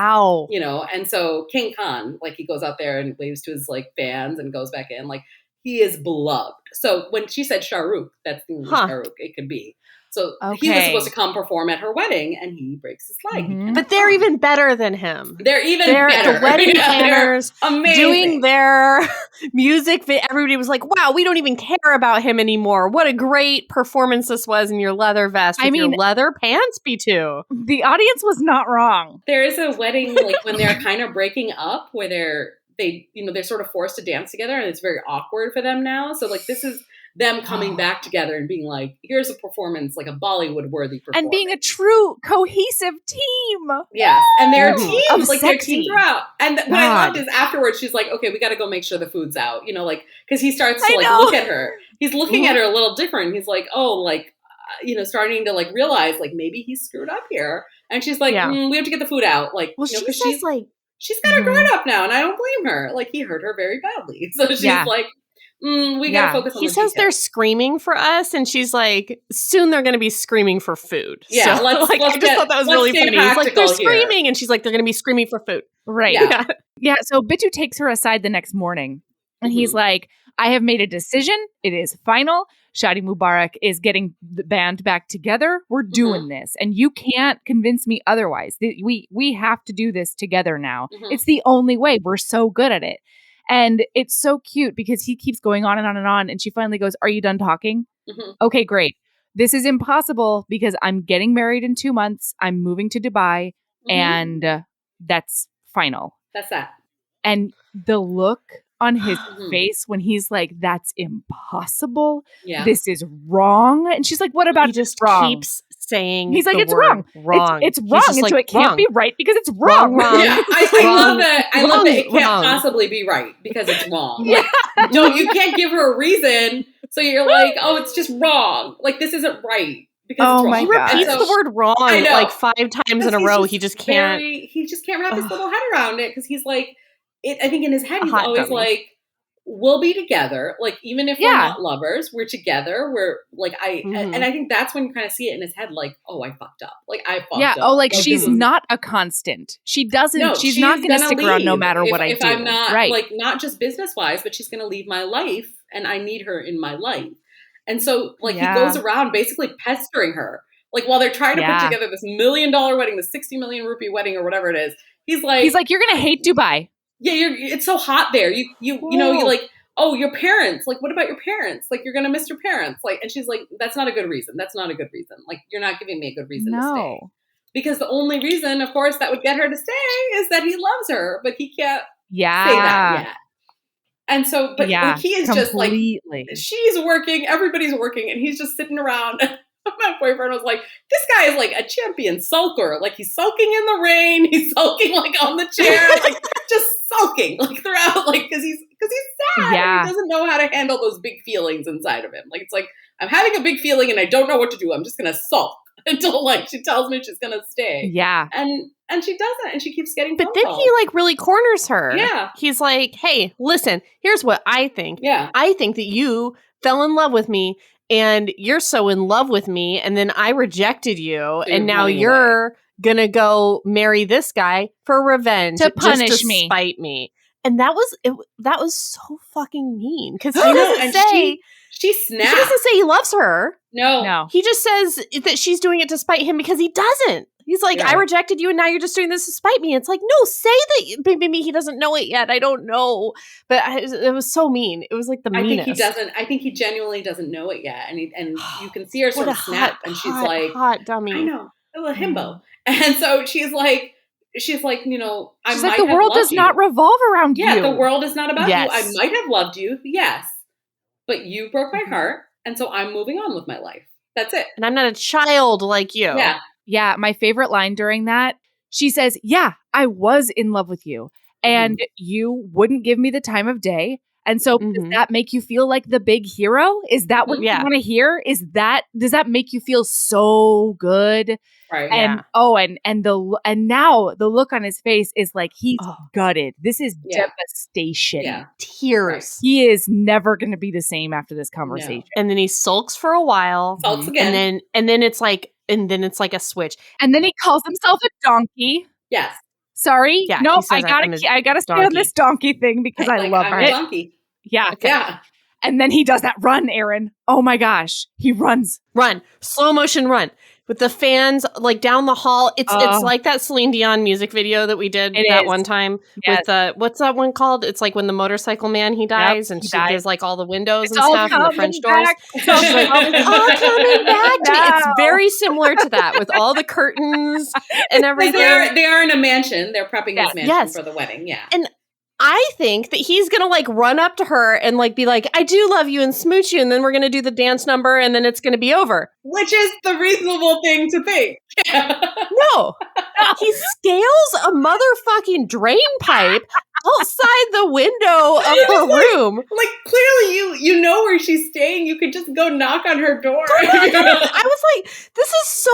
you know, and so King Khan, like he goes out there and waves to his like fans and goes back in. Like he is beloved. So when she said Shah Rukh, that's the Shah Rukh it could be. So he was supposed to come perform at her wedding and he breaks his leg. Mm-hmm. But they're even better than him. They're better. The wedding planners doing their music. Everybody was like, wow, we don't even care about him anymore. What a great performance this was in your leather vest with your leather pants, B2. The audience was not wrong. There is a wedding like when they're kind of breaking up where they're sort of forced to dance together and it's very awkward for them now. So like this is them coming back together and being like, here's a performance, like a Bollywood-worthy performance. And being a true cohesive team. Yes. And their teams, like their team throughout. And what I loved is afterwards, she's like, okay, we got to go make sure the food's out. You know, like, because he starts to like look at her. He's looking at her a little different. He's like, oh, like, you know, starting to like realize like maybe he's screwed up here. And she's like, we have to get the food out. Like, well, you know, she says like, she's got her guard up now and I don't blame her. Like he hurt her very badly. So she's like, we gotta focus on he says they're screaming for us and she's like, soon they're gonna be screaming for food. Yeah, so, I just thought that was really funny. He's like, they're screaming and she's like, they're gonna be screaming for food. Right. Yeah. So Bitu takes her aside the next morning and he's like, I have made a decision. It is final. Shadi Mubarak is getting the band back together. We're doing this. And you can't convince me otherwise. We have to do this together now. It's the only way. We're so good at it. And it's so cute because he keeps going on and on and on. And she finally goes, are you done talking? Okay, great. This is impossible because I'm getting married in 2 months. I'm moving to Dubai and that's final. That's that. And the look on his face when he's like, that's impossible. Yeah. This is wrong. And she's like, what about he just wrong? Keeps saying he's like, it's wrong. It's wrong. And like, so it can't be right because it's wrong. Yeah. I love that. I love that it can't possibly be right because it's wrong. Like, no, you can't give her a reason. So you're like, oh, it's just wrong. Like this isn't right. Because it's wrong. He repeats the word wrong like 5 times in a row. He just can't. He just can't wrap his little head around it because he's like, I think in his head, he's always like, we'll be together. Like, even if we're not lovers, we're together. We're like, and I think that's when you kind of see it in his head, like, oh, I fucked up. Like, I fucked up. Yeah. Oh, like she's not a constant. She doesn't, she's not going to stick around no matter what I do. If I'm not, like, not just business wise, but she's going to leave my life and I need her in my life. And so, like, he goes around basically pestering her. Like, while they're trying to put together this $1 million wedding, the 60 million rupee wedding or whatever it is, he's like, you're going to hate Dubai. Yeah, it's so hot there. You know, you're like, oh, your parents. Like, what about your parents? Like, you're gonna miss your parents. Like, and she's like, that's not a good reason. That's not a good reason. Like, you're not giving me a good reason to stay. Because the only reason, of course, that would get her to stay is that he loves her, but he can't say that yet. And so, but he is just like, she's working, everybody's working, and he's just sitting around. My boyfriend was like, this guy is like a champion sulker. Like he's sulking in the rain. He's sulking like on the chair, like just sulking like throughout, like because he's sad. Yeah. And he doesn't know how to handle those big feelings inside of him. Like it's like I'm having a big feeling and I don't know what to do. I'm just gonna sulk until like she tells me she's gonna stay. Yeah, and she doesn't, and she keeps getting. But then calls. he like really corners her. Yeah, he's like, hey, listen, here's what I think. Yeah, I think that you fell in love with me. And you're so in love with me, and then I rejected you, and now you're gonna go marry this guy for revenge, to punish just to me, spite me. And that was so fucking mean because he she snapped. He doesn't say he loves her. No. He just says that she's doing it to spite him because he doesn't. He's like, I rejected you and now you're just doing this to spite me. It's like, no, say that maybe he doesn't know it yet. I don't know. But it was so mean. It was like the meanest. I think he genuinely doesn't know it yet. And you can see her sort of snap and she's like, hot dummy. I know. A little himbo. And so she's like, you know, she's like, the world does not revolve around you. Yeah, the world is not about you. I might have loved you. Yes. But you broke my heart. And so I'm moving on with my life. That's it. And I'm not a child like you. Yeah. Yeah. My favorite line during that, she says, yeah, I was in love with you and you wouldn't give me the time of day. And so does that make you feel like the big hero? Is that what you want to hear? Does that make you feel so good? Right. And and now the look on his face is like he's gutted. This is devastation. Yeah. Tears. Right. He is never going to be the same after this conversation. No. And then he sulks for a while. Sulks again. And then it's like a switch. And then he calls himself a donkey. Yes. Sorry. Yeah, no, I gotta stay on this donkey thing because I love I'm it. a donkey. Yeah. Okay. Yeah. And then he does that run, Aaron. Oh my gosh. He runs. Run. Slow motion run. With the fans like down the hall. It's like that Celine Dion music video that we did one time. Yes. With the, what's that one called? It's like when the motorcycle man, he dies and she gives like all the windows and stuff and the French doors. It's all coming back to me. It's very similar to that with all the curtains and everything. They are in a mansion. They're prepping this mansion for the wedding. Yeah. And I think that he's going to like run up to her and like be like, I do love you and smooch you. And then we're going to do the dance number and then it's going to be over. Which is the reasonable thing to think. No. He scales a motherfucking drain pipe outside the window of her room. Like clearly you know where she's staying. You could just go knock on her door. I was like, this is so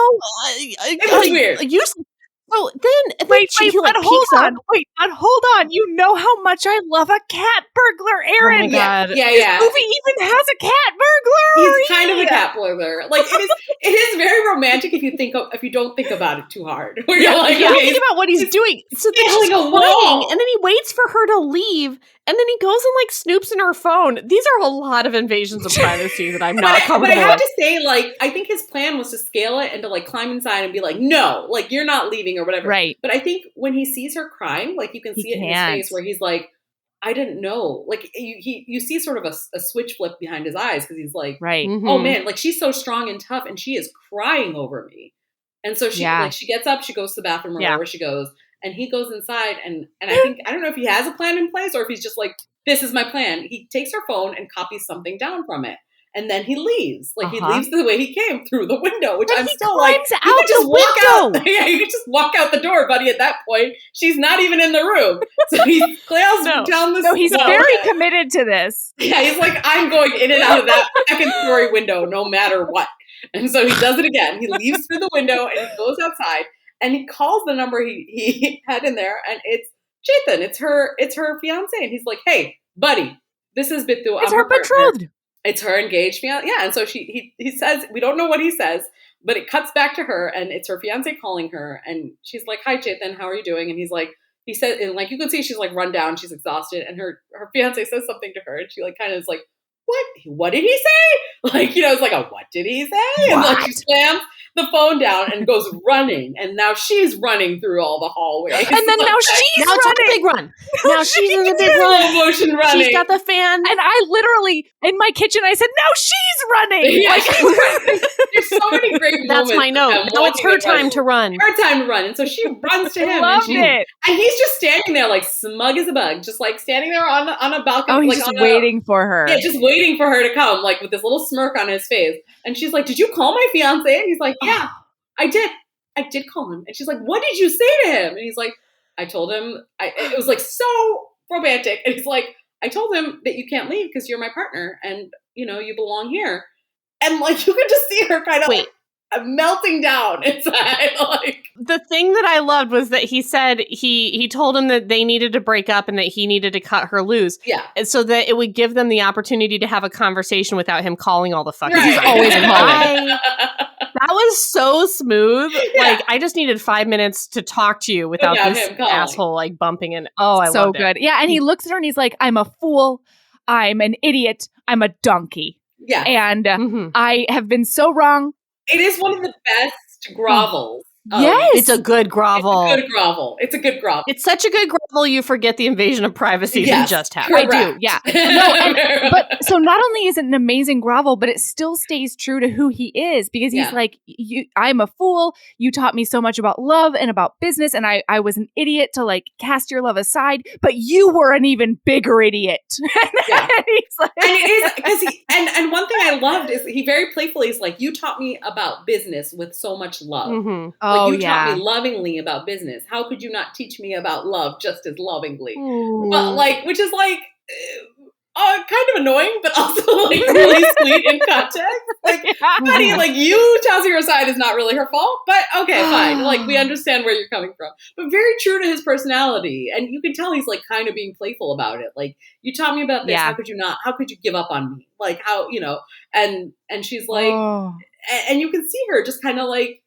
it was weird. So then wait, but hold on. You know how much I love a cat burglar, Aaron. Oh my God. Yeah. This movie even has a cat burglar. He's kind of a cat burglar. Like it is very romantic if you don't think about it too hard. Where you're like, think about what he's doing. So then she's playing, and then he waits for her to leave. And then he goes and like snoops in her phone. These are a lot of invasions of privacy that I'm not comfortable with. But I have to say, like, I think his plan was to scale it and to like climb inside and be like, no, like you're not leaving or whatever. Right. But I think when he sees her crying, like you can see it in his face where he's like, I didn't know. Like you see sort of a switch flip behind his eyes because he's like, oh man, like she's so strong and tough and she is crying over me. And so she gets up, she goes to the bathroom or wherever she goes. And he goes inside and I don't know if he has a plan in place or if he's just like, this is my plan. He takes her phone and copies something down from it. And then he leaves. Like he leaves the way he came through the window, which I'm still like, you could just walk out. Yeah, you could just walk out the door, buddy, at that point. She's not even in the room. So he flails down the No, he's very committed to this. Yeah, he's like, I'm going in and out of that second story window no matter what. And so he does it again. He leaves through the window and he goes outside. And he calls the number he had in there, and it's Chetan. It's her fiance, and he's like, "Hey, buddy, this is Bittu. It's her betrothed. It's her engaged fiance." Yeah, and so he says, we don't know what he says, but it cuts back to her, and it's her fiance calling her, and she's like, "Hi, Chetan, how are you doing?" And he said, and like you can see, she's like run down, she's exhausted, and her fiance says something to her, and she like kind of is like, "What did he say?" Like it's like what did he say? And like she slams the phone down and goes running, and now she's running through all the hallways. And then now she's running. It's a big run. Now she's in the big run. Slow motion running. She's got the fan. And I literally, in my kitchen, I said, now she's running. Yeah, there's so many great moments. That's my note. Now it's her time to run. Her time to run. And so she runs to him. Loved it. And he's just standing there like smug as a bug, just like standing there on a balcony. Oh, he's like, just waiting for her. Yeah, just waiting for her to come, like with this little smirk on his face. And she's like, "Did you call my fiance?" And he's like, "Yeah, I did. I did call him." And she's like, "What did you say to him?" And he's like, "I told him," it was like so romantic. And he's like, "I told him that you can't leave because you're my partner and, you belong here." And like, you could just see her kind of like melting down inside. Like, the thing that I loved was that he said he told him that they needed to break up and that he needed to cut her loose. Yeah. And so that it would give them the opportunity to have a conversation without him calling all the fuckers. Right. He's always calling. That was so smooth. Yeah. Like, I just needed 5 minutes to talk to you without this asshole like bumping in. Oh, I so loved good. it. Yeah, and he looks at her and he's like, I'm a fool. I'm an idiot. I'm a donkey. Yeah. And I have been so wrong. It is one of the best grovels. Yes. It's a good grovel. It's a good grovel. It's such a good grovel, you forget the invasion of privacy that just happened. I do, yeah. No, but so not only is it an amazing grovel, but it still stays true to who he is, because he's like, I'm a fool. You taught me so much about love and about business, and I was an idiot to like cast your love aside, but you were an even bigger idiot. Yeah. And he's like, and it is because and one thing I loved is he very playfully is like, you taught me about business with so much love. Mm-hmm. Like, you taught me lovingly about business. How could you not teach me about love just as lovingly? But like, which is like kind of annoying, but also like really sweet in context. Like, honey, like you tossing her aside is not really her fault, but okay, fine. Like, we understand where you're coming from. But very true to his personality, and you can tell he's like kind of being playful about it. Like, you taught me about this. How could you not? How could you give up on me? Like, how, you know? And she's like, and you can see her just kind of like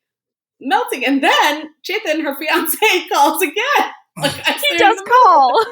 melting, and then Chetan, her fiance, calls again. Like, he does call.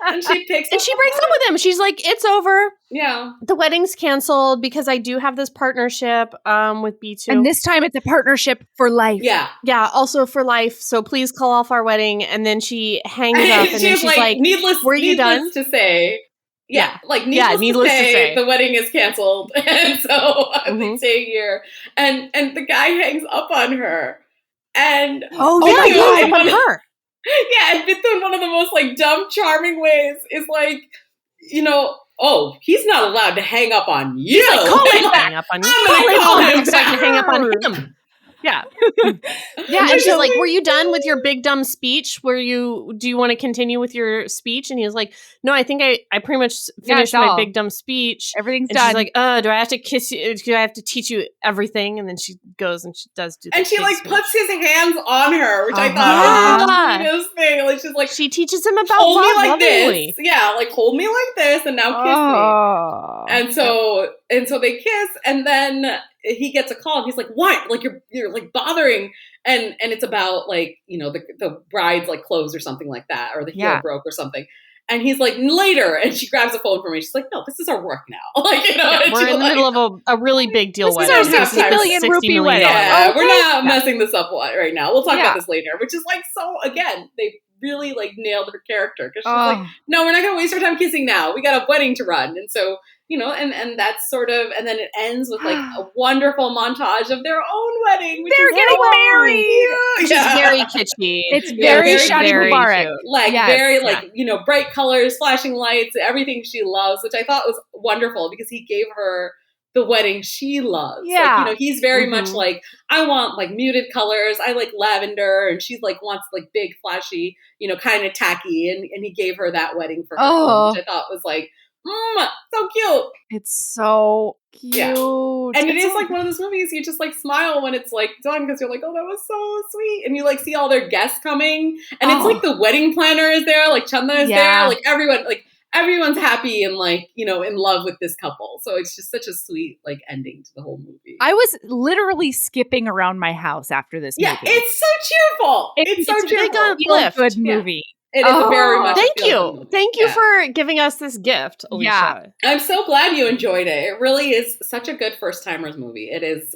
And she breaks up with him. She's like, it's over. Yeah. The wedding's canceled because I do have this partnership with B2. And this time it's a partnership for life. Yeah. Yeah, also for life. So please call off our wedding. And then she hangs up and then she's like, were you done? To say. Yeah, like needless to say, the wedding is canceled, and so I'll be staying here. And the guy hangs up on her, and he hangs up on her. Yeah, and Bittu in one of the most like dumb, charming ways is like, you know, oh, he's not allowed to hang up on you. He's like, call him back. Hang up on you. Call him so I can hang up on him. Yeah. Yeah. And she's like, were you done with your big dumb speech? Do you want to continue with your speech? And he was like, no, I think I pretty much finished my big dumb speech. Everything's and done. She's like, do I have to kiss you? Do I have to teach you everything? And then she goes and she does do that. And she like speech. Puts his hands on her, which I thought was the sweetest thing. Like, she's like, she teaches him about hold love me like lovingly. this. Yeah, like hold me like this and now kiss me. And so they kiss, and then he gets a call and he's like, what? Like, you're like bothering. And it's about like, you know, the bride's like clothes or something like that, or the heel broke or something. And he's like, later. And she grabs a phone from me. She's like, no, this is our work now. Like, you know, we're in the middle of a really big deal wedding. This is our 60 million rupee wedding. Yeah, we're not messing this up right now. We'll talk about this later, which is like, so again, they really like nailed her character, because she's like, no, we're not going to waste our time kissing now. We got a wedding to run. And so, you know, and that's sort of, and then it ends with like a wonderful montage of their own wedding. They're getting married. Which is very kitschy. It's very Shadi Mubarak. Like, very like, you know, bright colors, flashing lights, everything she loves, which I thought was wonderful, because he gave her the wedding she loves. Yeah. Like, you know, he's very much like, I want like muted colors. I like lavender. And she's like, wants like big, flashy, you know, kind of tacky. And he gave her that wedding for her, which I thought was like, so cute. It's so cute. Yeah. And it is like one of those movies you just like smile when it's like done, because you're like, oh, that was so sweet. And you like see all their guests coming, and it's like the wedding planner is there, like Chanda is there, like everyone's happy and like, you know, in love with this couple. So it's just such a sweet like ending to the whole movie. I was literally skipping around my house after this movie. Yeah, it's so cheerful. It's so cheerful. It's a good movie. It is very much. Thank you for giving us this gift, Alisha. Yeah. I'm so glad you enjoyed it. It really is such a good first timers movie. It is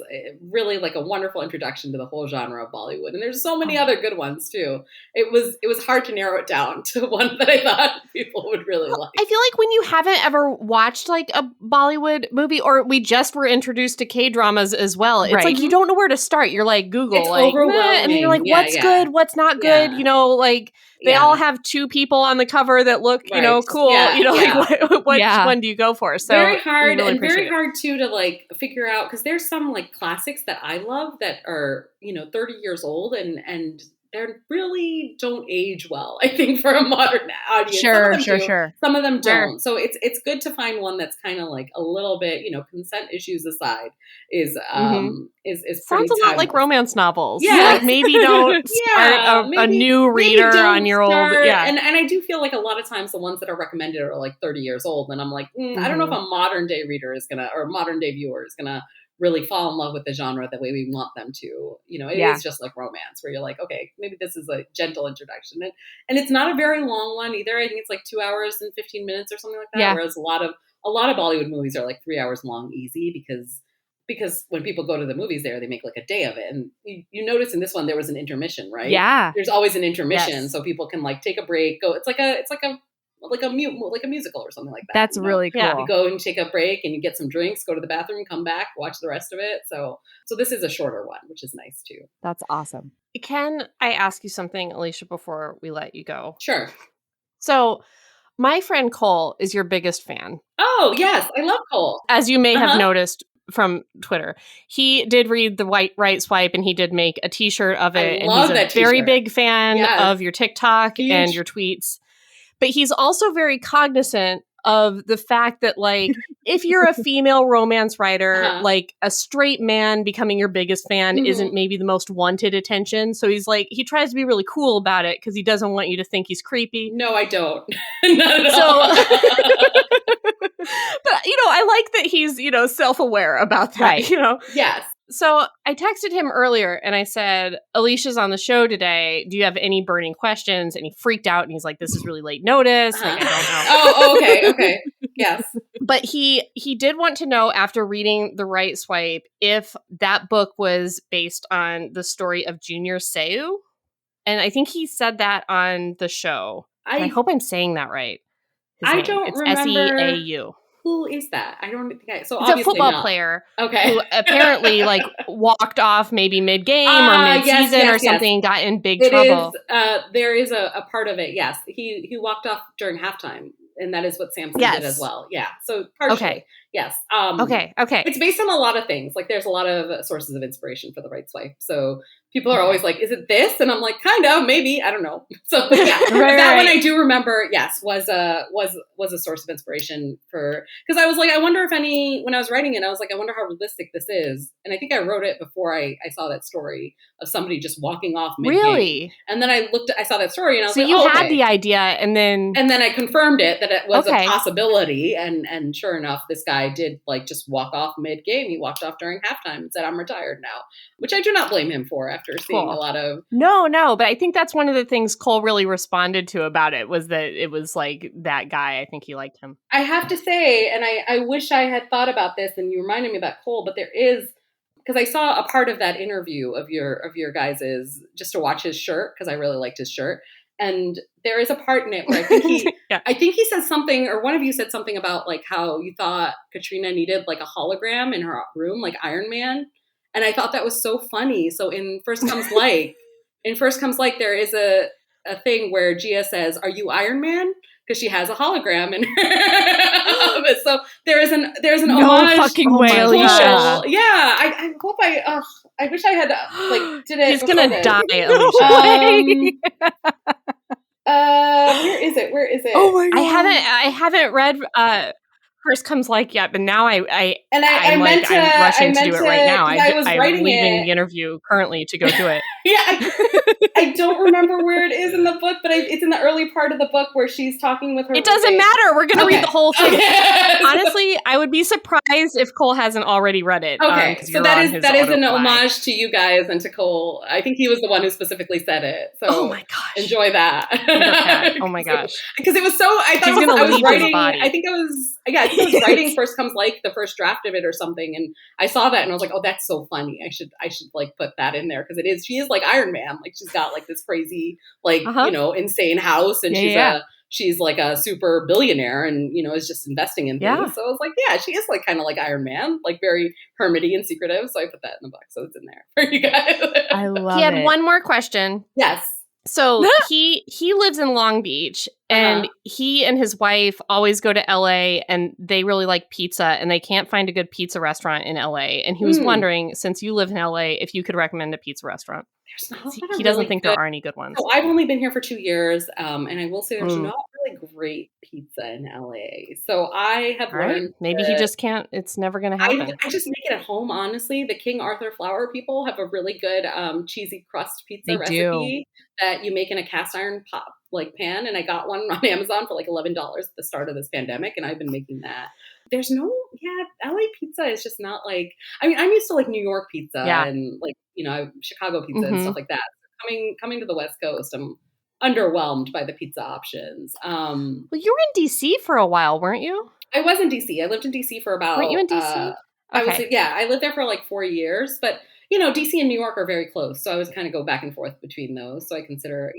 really like a wonderful introduction to the whole genre of Bollywood, and there's so many other good ones too. It was hard to narrow it down to one that I thought people would really like. I feel like when you haven't ever watched like a Bollywood movie, or we just were introduced to K-dramas as well, it's like you don't know where to start. You're like Google, it's like, overwhelming. and you're like, what's good, what's not good, you know, like. They all have two people on the cover that look, you know, cool. You know, like which one do you go for? So very hard, really, and very hard too to like figure out, because there's some like classics that I love that are, you know, 30 years old and they really don't age well, I think, for a modern audience. Sure. Some of them don't. So it's good to find one that's kind of like a little bit, you know, consent issues aside, is sounds a lot like romance novels. Yeah, like maybe don't start a new reader on your old. Yeah, and I do feel like a lot of times the ones that are recommended are like 30 years old, and I'm like, I don't know if a modern day reader is gonna, or a modern day viewer is gonna really fall in love with the genre the way we want them to. You know, it is just like romance where you're like, okay, maybe this is a gentle introduction. And it's not a very long one either. I think it's like 2 hours and 15 minutes or something like that. Yeah. Whereas a lot of Bollywood movies are like 3 hours long easy because when people go to the movies there, they make like a day of it. And you notice in this one, there was an intermission, right? Yeah. There's always an intermission. So people can like take a break, go. It's like a musical or something like that. That's really cool. You go and take a break and you get some drinks, go to the bathroom, come back, watch the rest of it. So this is a shorter one, which is nice too. That's awesome. Can I ask you something, Alicia, before we let you go? Sure. So my friend Cole is your biggest fan. Oh, yes. I love Cole. As you may have noticed from Twitter. He did read the Right Swipe and he did make a t-shirt of it. And he's a very big fan of your TikTok and your tweets. But he's also very cognizant of the fact that, like, if you're a female romance writer, like a straight man becoming your biggest fan isn't maybe the most wanted attention. So he's like, he tries to be really cool about it because he doesn't want you to think he's creepy. No, I don't. Not at all. But, I like that he's, self-aware about that, right. Yes. So I texted him earlier and I said, Alicia's on the show today. Do you have any burning questions? And he freaked out and he's like, this is really late notice. Like, I don't know. Okay. Yes. But he did want to know, after reading The Right Swipe, if that book was based on the story of Junior Seau. And I think he said that on the show. I hope I'm saying that right. I don't remember. Seau. Who is that? I don't think so. It's a football player who apparently like walked off maybe mid-game or mid-season or something and got in big trouble. There is a part of it, yes. He walked off during halftime, and that is what Samson did as well. Yeah, so partially. Okay. Yes. Okay. It's based on a lot of things. Like there's a lot of sources of inspiration for The Right Swipe. So people are always like, is it this? And I'm like, kind of, maybe, I don't know. So but yeah, that one I do remember, yes, was a source of inspiration because I was like, I wonder if when I was writing it, I was like, I wonder how realistic this is. And I think I wrote it before I saw that story of somebody just walking off mid-game. Really? And then I saw that story and I was like, so you had the idea and then I confirmed it that it was a possibility. And sure enough, this guy did like just walk off mid-game. He walked off during halftime and said, I'm retired now, which I do not blame him for after seeing a lot of. No, but I think that's one of the things Cole really responded to about it was that it was like that guy. I think he liked him. I have to say, and I wish I had thought about this and you reminded me about Cole, but there is, because I saw a part of that interview of your guys's just to watch his shirt because I really liked his shirt. And there is a part in it where I think he said something, or one of you said something about like how you thought Katrina needed like a hologram in her room, like Iron Man. And I thought that was so funny. So in First Comes Like, there is a thing where Gia says, "Are you Iron Man?" Because she has a hologram in her. So there's an no homage. No fucking way, Alicia. Yeah, I hope I wish I had like did it. He's gonna die, Alicia. Where is it? Oh my God. I haven't read First Comes Like yet, but now I'm rushing to do it right now. I'm leaving the interview currently to go do it. Yeah, I don't remember where it is in the book, but it's in the early part of the book where she's talking with her. It doesn't matter. We're going to read the whole thing. Honestly, I would be surprised if Cole hasn't already read it. Okay, so that is an homage to you guys and to Cole. I think he was the one who specifically said it. So oh my gosh, enjoy that. Oh my gosh, because it was so. I thought I was writing. I think I was writing First Comes Like the first draft of it or something, and I saw that and I was like, oh, that's so funny. I should like put that in there because she is like Iron Man. Like she's got like this crazy like insane house and she's like a super billionaire and is just investing in things. So I was like, yeah, she is like kind of like Iron Man, like very hermity and secretive. So I put that in the book, so it's in there for you guys. I love it. He had one more question. Yes. So he lives in Long Beach and he and his wife always go to LA and they really like pizza and they can't find a good pizza restaurant in LA. And he was wondering, since you live in LA, if you could recommend a pizza restaurant. He doesn't think there are any good ones. So I've only been here for 2 years, and I will say there's not really great pizza in LA. So I have learned. Maybe he just can't. It's never going to happen. I just make it at home, honestly. The King Arthur Flour people have a really good cheesy crust pizza recipe that you make in a cast iron pan. And I got one on Amazon for like $11 at the start of this pandemic, and I've been making that. There's no, LA pizza is just not like, I mean, I'm used to like New York pizza and like, Chicago pizza and stuff like that. Coming to the West Coast, I'm underwhelmed by the pizza options. Well, you were in DC for a while, weren't you? I was in DC. I lived in DC for about. Weren't you in DC? Okay. I lived there for like 4 years, but DC and New York are very close, so I was kind of go back and forth between those. So I consider,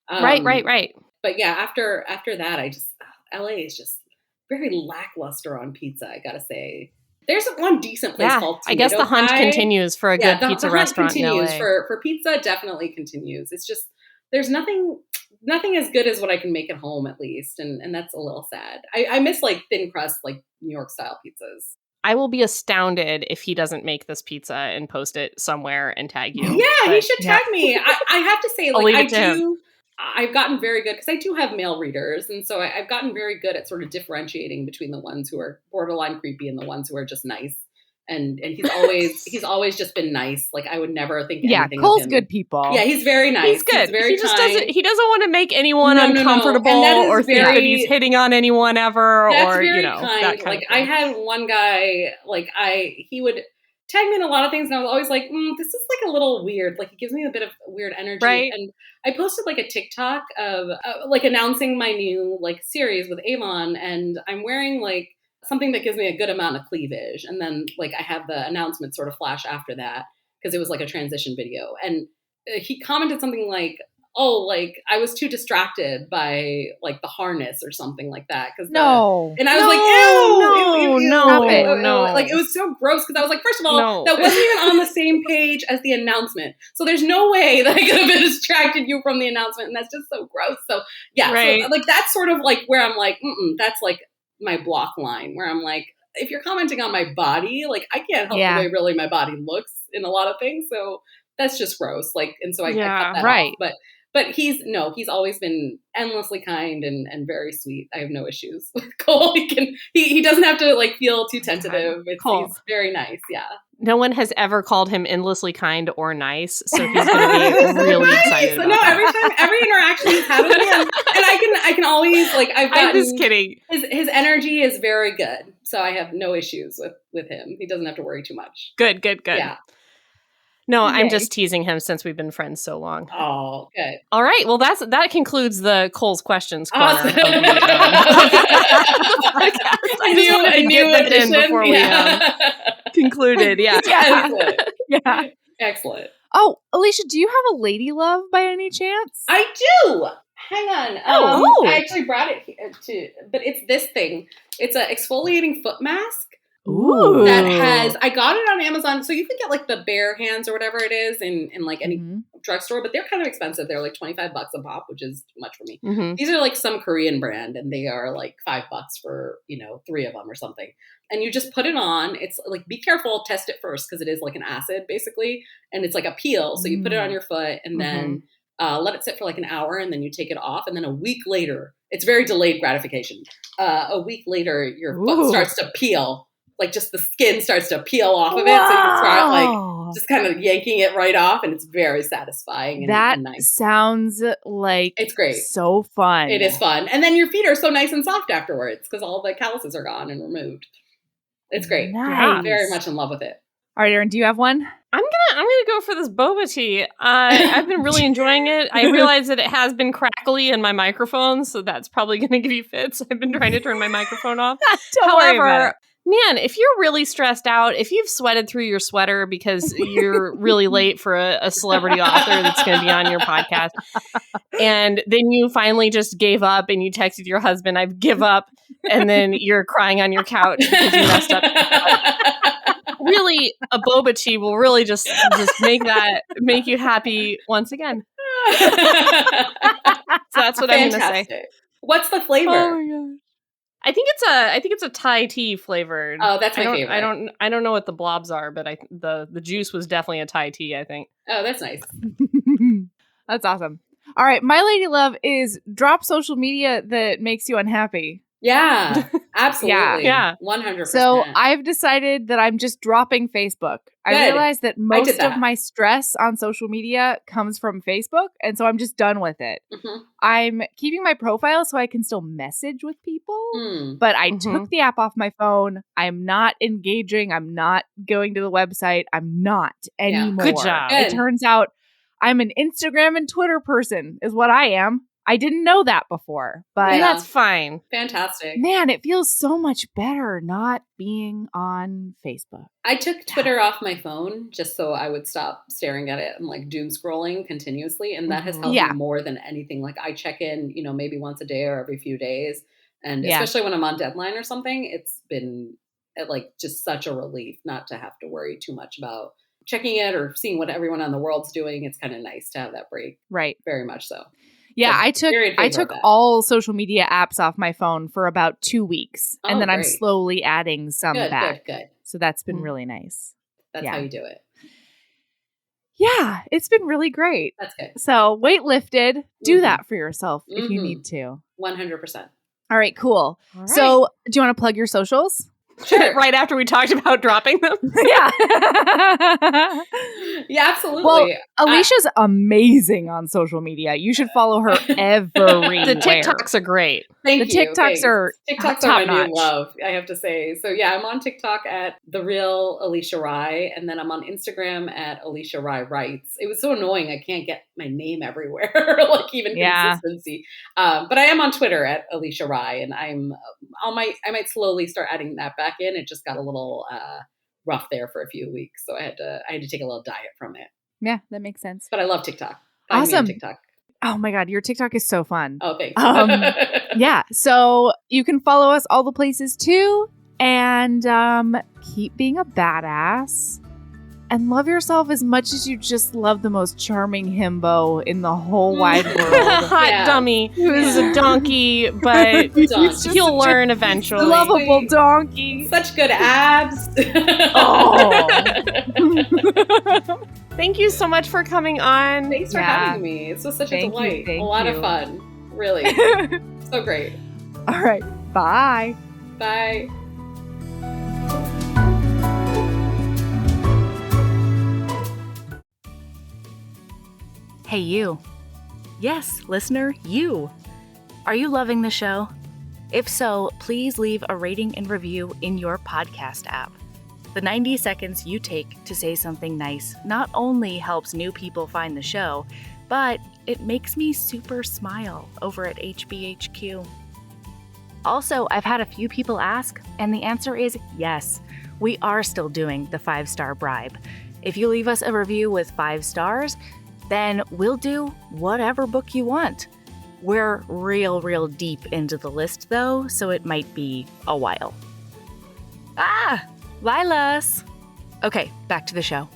Right. But yeah, after that, LA is just very lackluster on pizza, I gotta say. There's one decent place called Tomato I guess the hunt continues for a good pizza restaurant in LA. For pizza, definitely continues. It's just, there's nothing as good as what I can make at home, at least. And that's a little sad. I miss like thin crust, like New York style pizzas. I will be astounded if he doesn't make this pizza and post it somewhere and tag you. Yeah, he should tag me. I have to say, like, him. I've gotten very good because I do have male readers. And so I've gotten very good at sort of differentiating between the ones who are borderline creepy and the ones who are just nice. And he's always just been nice. Like, I would never think anything Cole's of him. good people. Yeah, he's very nice. He's good. He's very kind. He doesn't want to make anyone uncomfortable or think that he's hitting on anyone ever. That's or very kind. Like, of I had one guy, like, he would tag me in a lot of things, and I was always like, this is like a little weird. Like, he gives me a bit of weird energy. Right. And I posted like a TikTok of like announcing my new like series with Avon, and I'm wearing like something that gives me a good amount of cleavage. And then like I have the announcement sort of flash after that because it was like a transition video. And he commented something like, oh, like I was too distracted by like the harness or something like that. And I was like, no. Like it was so gross because I was like, first of all, that wasn't even on the same page as the announcement. So there's no way that I could have distracted you from the announcement. And that's just so gross. So yeah, so, like that's sort of like where I'm like, that's like my block line where I'm like, if you're commenting on my body, like I can't help the way really my body looks in a lot of things. So that's just gross. Like, and so I cut that off. But he's always been endlessly kind and very sweet. I have no issues with Cole. He doesn't have to like feel too tentative. He's very nice. Yeah. No one has ever called him endlessly kind or nice, so he's going to be really excited. About that. every interaction he's had with me, and I can always like I'm just kidding. His energy is very good, so I have no issues with him. He doesn't have to worry too much. Good. Yeah. No, I'm just teasing him since we've been friends so long. Oh, good. All right. Well, that concludes the Cole's Questions corner. Awesome. Of the podcast. I knew that in before we concluded. Yeah. Excellent. Oh, Alisha, do you have a lady love by any chance? I do. Hang on. I actually brought it here but it's this thing. It's an exfoliating foot mask. Ooh. I got it on Amazon. So you can get like the bare hands or whatever it is in like any drugstore, but they're kind of expensive. They're like $25 a pop, which is too much for me. Mm-hmm. These are like some Korean brand and they are like $5 for, 3 of them or something. And you just put it on. It's like, be careful, test it first because it is like an acid basically. And it's like a peel. So you put it on your foot and then let it sit for like an hour and then you take it off. And then a week later, it's very delayed gratification. A week later, your foot starts to peel. Like just the skin starts to peel off of it. So you can start like just kind of yanking it right off. And it's very satisfying and nice. Sounds like it's great. So fun. It is fun. And then your feet are so nice and soft afterwards because all the calluses are gone and removed. It's great. Nice. I'm very much in love with it. All right, Erin, do you have one? I'm gonna go for this boba tea. I've been really enjoying it. I realize that it has been crackly in my microphone, so that's probably gonna give you fits. I've been trying to turn my microphone off. However, man, if you're really stressed out, if you've sweated through your sweater because you're really late for a celebrity author that's going to be on your podcast, and then you finally just gave up and you texted your husband, "I've give up," and then you're crying on your couch because you messed up. Really, a boba tea will really just make you happy once again. So that's what I'm going to say. What's the flavor? Oh my gosh. I think it's a Thai tea flavored. Oh, that's my favorite. I don't know what the blobs are, but the juice was definitely a Thai tea, I think. Oh, that's nice. That's awesome. All right, my lady love is drop social media that makes you unhappy. Yeah, absolutely. Yeah. 100%. So I've decided that I'm just dropping Facebook. I realized that most of my stress on social media comes from Facebook, and so I'm just done with it. Mm-hmm. I'm keeping my profile so I can still message with people, but I took the app off my phone. I'm not engaging. I'm not going to the website. I'm not anymore. Good job. It turns out I'm an Instagram and Twitter person is what I am. I didn't know that before, but that's fine. Fantastic. Man, it feels so much better not being on Facebook. I took Twitter off my phone just so I would stop staring at it and like doom scrolling continuously. And that has helped me more than anything. Like I check in, maybe once a day or every few days. And especially when I'm on deadline or something, it's been like just such a relief not to have to worry too much about checking it or seeing what everyone on the world's doing. It's kind of nice to have that break. Right. Very much so. Yeah, I took all social media apps off my phone for about 2 weeks, and then I'm slowly adding some back. Good. So that's been really nice. That's how you do it. Yeah, it's been really great. That's good. So weight lifted. Do that for yourself if you need to. 100%. All right, cool. All right. So do you want to plug your socials? Sure. Right after we talked about dropping them. Yeah. Yeah, absolutely. Well, Alicia's amazing on social media. You should follow her everywhere. The TikToks are great. Thank you. TikToks are TikToks top are my notch. new love, I have to say. So yeah, I'm on TikTok at The Real Alisha Rai, and then I'm on Instagram at Alisha Rai Writes. It was so annoying. I can't get my name everywhere, like even consistency. But I am on Twitter at Alisha Rai, and I might slowly start adding that back in. It just got a little rough there for a few weeks, so I had to take a little diet from it. Yeah, that makes sense. But I love TikTok. Awesome. Me on TikTok. Oh my God, your TikTok is so fun. Oh, thanks. Yeah, so you can follow us all the places too, and keep being a badass, and love yourself as much as you just love the most charming himbo in the whole wide world. Hot dummy who's a donkey, but he'll learn eventually. Lovable donkey. Such good abs. Thank you so much for coming on. Thanks for having me. This was such a delight. A lot of fun. Really. So great. All right. Bye. Bye. Hey, you. Yes, listener, you. Are you loving the show? If so, please leave a rating and review in your podcast app. The 90 seconds you take to say something nice not only helps new people find the show, but it makes me super smile over at HBHQ. Also, I've had a few people ask, and the answer is yes. We are still doing the 5-star bribe. If you leave us a review with 5 stars, then we'll do whatever book you want. We're real deep into the list, though, so it might be a while. Lilas! Okay, back to the show.